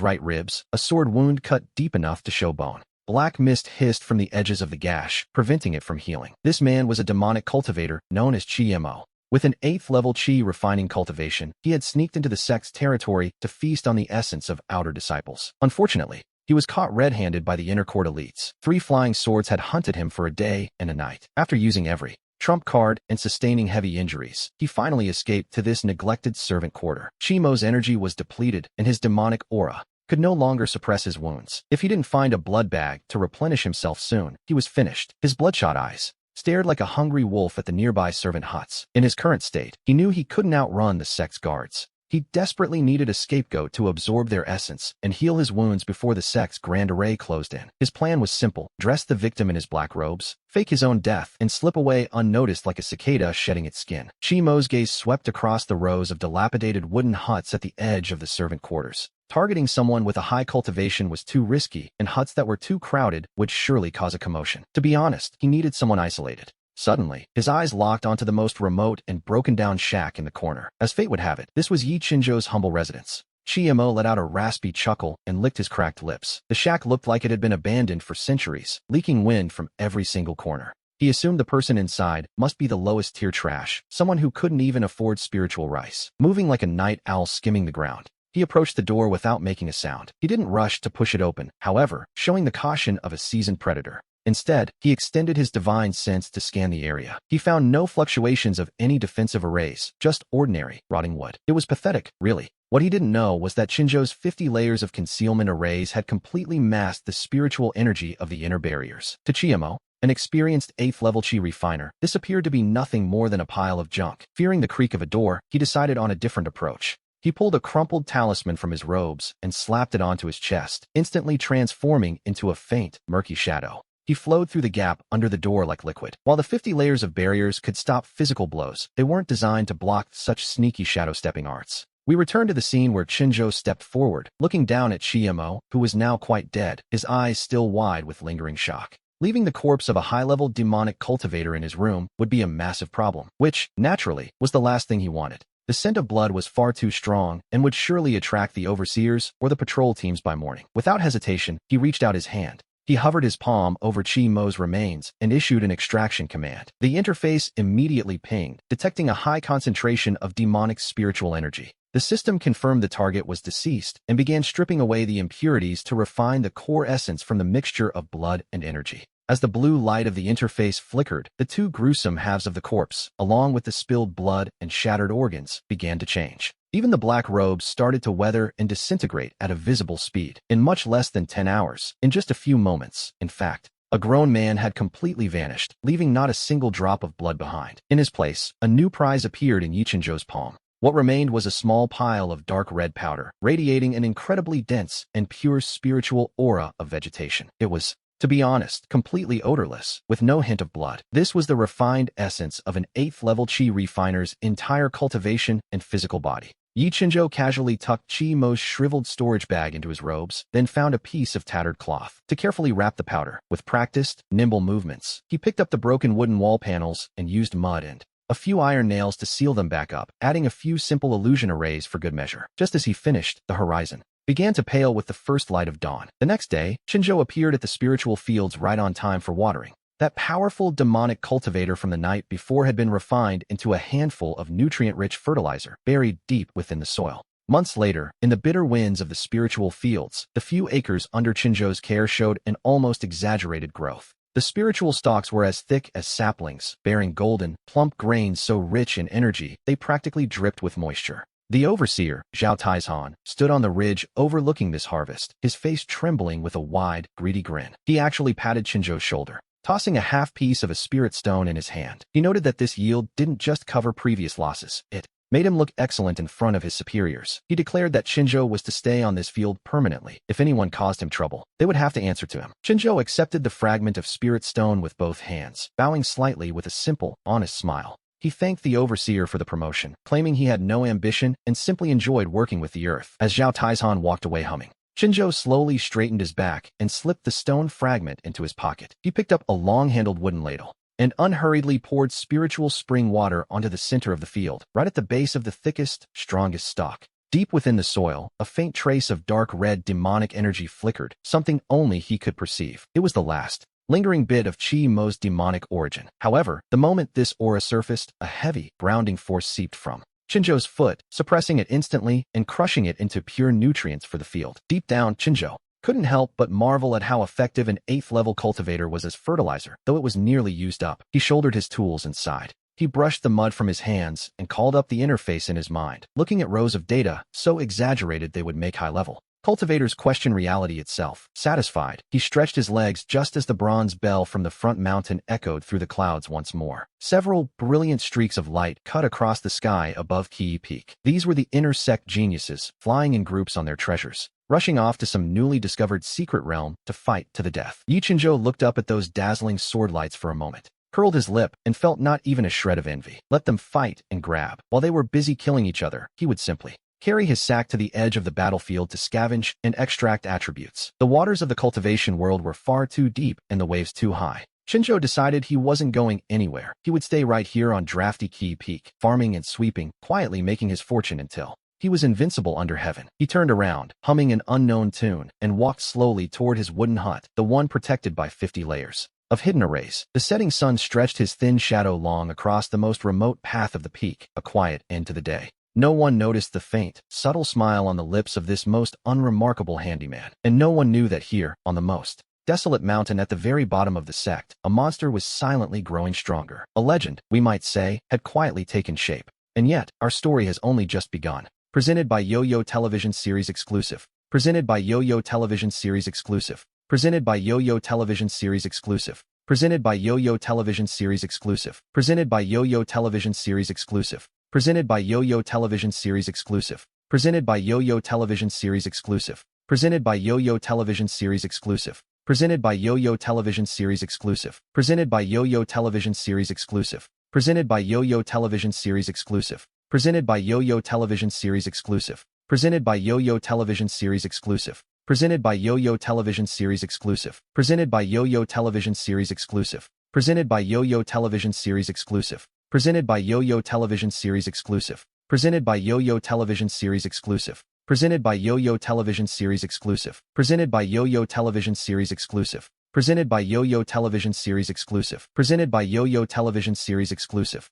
right ribs, a sword wound cut deep enough to show bone. Black mist hissed from the edges of the gash, preventing it from healing. This man was a demonic cultivator known as Chi-Mo. With an 8th-level Chi refining cultivation, he had sneaked into the sect's territory to feast on the essence of outer disciples. Unfortunately, he was caught red-handed by the inner court elites. 3 flying swords had hunted him for a day and a night. After using every trump card and sustaining heavy injuries, he finally escaped to this neglected servant quarter. Chi-Mo's energy was depleted, and his demonic aura could no longer suppress his wounds. If he didn't find a blood bag to replenish himself soon, he was finished. His bloodshot eyes stared like a hungry wolf at the nearby servant huts. In his current state, he knew he couldn't outrun the sect's guards. He desperately needed a scapegoat to absorb their essence and heal his wounds before the sect's grand array closed in. His plan was simple: dress the victim in his black robes, fake his own death, and slip away unnoticed like a cicada shedding its skin. Chi-Mo's gaze swept across the rows of dilapidated wooden huts at the edge of the servant quarters. Targeting someone with a high cultivation was too risky, and huts that were too crowded would surely cause a commotion. To be honest, he needed someone isolated. Suddenly, his eyes locked onto the most remote and broken-down shack in the corner. As fate would have it, this was Yi Chinzhou's humble residence. Chi-Mo let out a raspy chuckle and licked his cracked lips. The shack looked like it had been abandoned for centuries, leaking wind from every single corner. He assumed the person inside must be the lowest-tier trash, someone who couldn't even afford spiritual rice. Moving like a night owl skimming the ground, he approached the door without making a sound. He didn't rush to push it open, however, showing the caution of a seasoned predator. Instead, he extended his divine sense to scan the area. He found no fluctuations of any defensive arrays, just ordinary, rotting wood. It was pathetic, really. What he didn't know was that Chinzhou's 50 layers of concealment arrays had completely masked the spiritual energy of the inner barriers. To Chi-Mo, an experienced 8th-level Chi refiner, this appeared to be nothing more than a pile of junk. Fearing the creak of a door, he decided on a different approach. He pulled a crumpled talisman from his robes and slapped it onto his chest, instantly transforming into a faint, murky shadow. He flowed through the gap under the door like liquid. While the 50 layers of barriers could stop physical blows, they weren't designed to block such sneaky shadow-stepping arts. We return to the scene where Chinzhou stepped forward, looking down at Chi-Mo, who was now quite dead, his eyes still wide with lingering shock. Leaving the corpse of a high-level demonic cultivator in his room would be a massive problem, which, naturally, was the last thing he wanted. The scent of blood was far too strong and would surely attract the overseers or the patrol teams by morning. Without hesitation, he reached out his hand. He hovered his palm over Chi-Mo's remains and issued an extraction command. The interface immediately pinged, detecting a high concentration of demonic spiritual energy. The system confirmed the target was deceased and began stripping away the impurities to refine the core essence from the mixture of blood and energy. As the blue light of the interface flickered, the 2 gruesome halves of the corpse, along with the spilled blood and shattered organs, began to change. Even the black robes started to weather and disintegrate at a visible speed. In much less than 10 hours, in just a few moments, in fact, a grown man had completely vanished, leaving not a single drop of blood behind. In his place, a new prize appeared in Yi Chinzhou's palm. What remained was a small pile of dark red powder, radiating an incredibly dense and pure spiritual aura of vegetation. It was, to be honest, completely odorless, with no hint of blood. This was the refined essence of an 8th-level Chi refiner's entire cultivation and physical body. Yi Chinzhou casually tucked Chi-Mo's shriveled storage bag into his robes, then found a piece of tattered cloth to carefully wrap the powder. With practiced, nimble movements, he picked up the broken wooden wall panels and used mud and a few iron nails to seal them back up, adding a few simple illusion arrays for good measure. Just as he finished, the horizon began to pale with the first light of dawn. The next day, Chinjo appeared at the spiritual fields right on time for watering. That powerful demonic cultivator from the night before had been refined into a handful of nutrient-rich fertilizer buried deep within the soil. Months later, in the bitter winds of the spiritual fields, the few acres under Chinjo's care showed an almost exaggerated growth. The spiritual stalks were as thick as saplings, bearing golden, plump grains so rich in energy they practically dripped with moisture. The overseer, Zhao Taizhan, stood on the ridge overlooking this harvest, his face trembling with a wide, greedy grin. He actually patted Chinjo's shoulder, tossing a half-piece of a spirit stone in his hand. He noted that this yield didn't just cover previous losses, it made him look excellent in front of his superiors. He declared that Chinjo was to stay on this field permanently. If anyone caused him trouble, they would have to answer to him. Chinjo accepted the fragment of spirit stone with both hands, bowing slightly with a simple, honest smile. He thanked the overseer for the promotion, claiming he had no ambition and simply enjoyed working with the earth. As Zhao Taizhan walked away humming, Chinjo slowly straightened his back and slipped the stone fragment into his pocket. He picked up a long-handled wooden ladle and unhurriedly poured spiritual spring water onto the center of the field, right at the base of the thickest, strongest stalk. Deep within the soil, a faint trace of dark red demonic energy flickered, something only he could perceive. It was the last lingering bit of Chi Mo's demonic origin. However, the moment this aura surfaced, a heavy, grounding force seeped from Chinjo's foot, suppressing it instantly and crushing it into pure nutrients for the field. Deep down, Chinjo couldn't help but marvel at how effective an 8th-level cultivator was as fertilizer, though it was nearly used up. He shouldered his tools and sighed. He brushed the mud from his hands and called up the interface in his mind, looking at rows of data so exaggerated they would make high-level cultivators question reality itself. Satisfied, he stretched his legs just as the bronze bell from the front mountain echoed through the clouds once more. Several brilliant streaks of light cut across the sky above Ki Peak. These were the inner sect geniuses, flying in groups on their treasures, rushing off to some newly discovered secret realm to fight to the death. Yi Chinjo looked up at those dazzling sword lights for a moment, curled his lip, and felt not even a shred of envy. Let them fight and grab. While they were busy killing each other, he would simply carry his sack to the edge of the battlefield to scavenge and extract attributes. The waters of the cultivation world were far too deep and the waves too high. Chinjo decided he wasn't going anywhere. He would stay right here on drafty Ki Peak, farming and sweeping, quietly making his fortune until he was invincible under heaven. He turned around, humming an unknown tune, and walked slowly toward his wooden hut, the one protected by 50 layers of hidden arrays. The setting sun stretched his thin shadow long across the most remote path of the peak, a quiet end to the day. No one noticed the faint, subtle smile on the lips of this most unremarkable handyman, and no one knew that here, on the most desolate mountain at the very bottom of the sect, a monster was silently growing stronger. A legend, we might say, had quietly taken shape. And yet, our story has only just begun. Presented by Yo-Yo Television Series Exclusive. Presented by Yo-Yo Television Series Exclusive. Presented by Yo-Yo Television Series Exclusive. Presented by Yo-Yo Television Series Exclusive. Presented by Yo-Yo Television Series Exclusive. Presented by Yo-Yo Television Series Exclusive. Presented by Yo-Yo Television Series Exclusive. Presented by Yo-Yo Television Series Exclusive. Presented by Yo-Yo Television Series Exclusive. Presented by Yo-Yo Television Series Exclusive. Presented by Yo-Yo Television Series Exclusive. Presented by Yo-Yo Television Series Exclusive. Presented by Yo-Yo Television Series Exclusive. Presented by Yo-Yo Television Series Exclusive. Presented by Yo-Yo Television Series Exclusive. Presented by Yo-Yo Television Series Exclusive. Presented by Yo-Yo Television Series Exclusive. Presented by Yo-Yo Television Series Exclusive. Presented by Yo-Yo Television Series Exclusive. Presented by Yo-Yo Television Series Exclusive. Presented by Yo-Yo Television Series Exclusive. Presented by Yo-Yo Television Series Exclusive.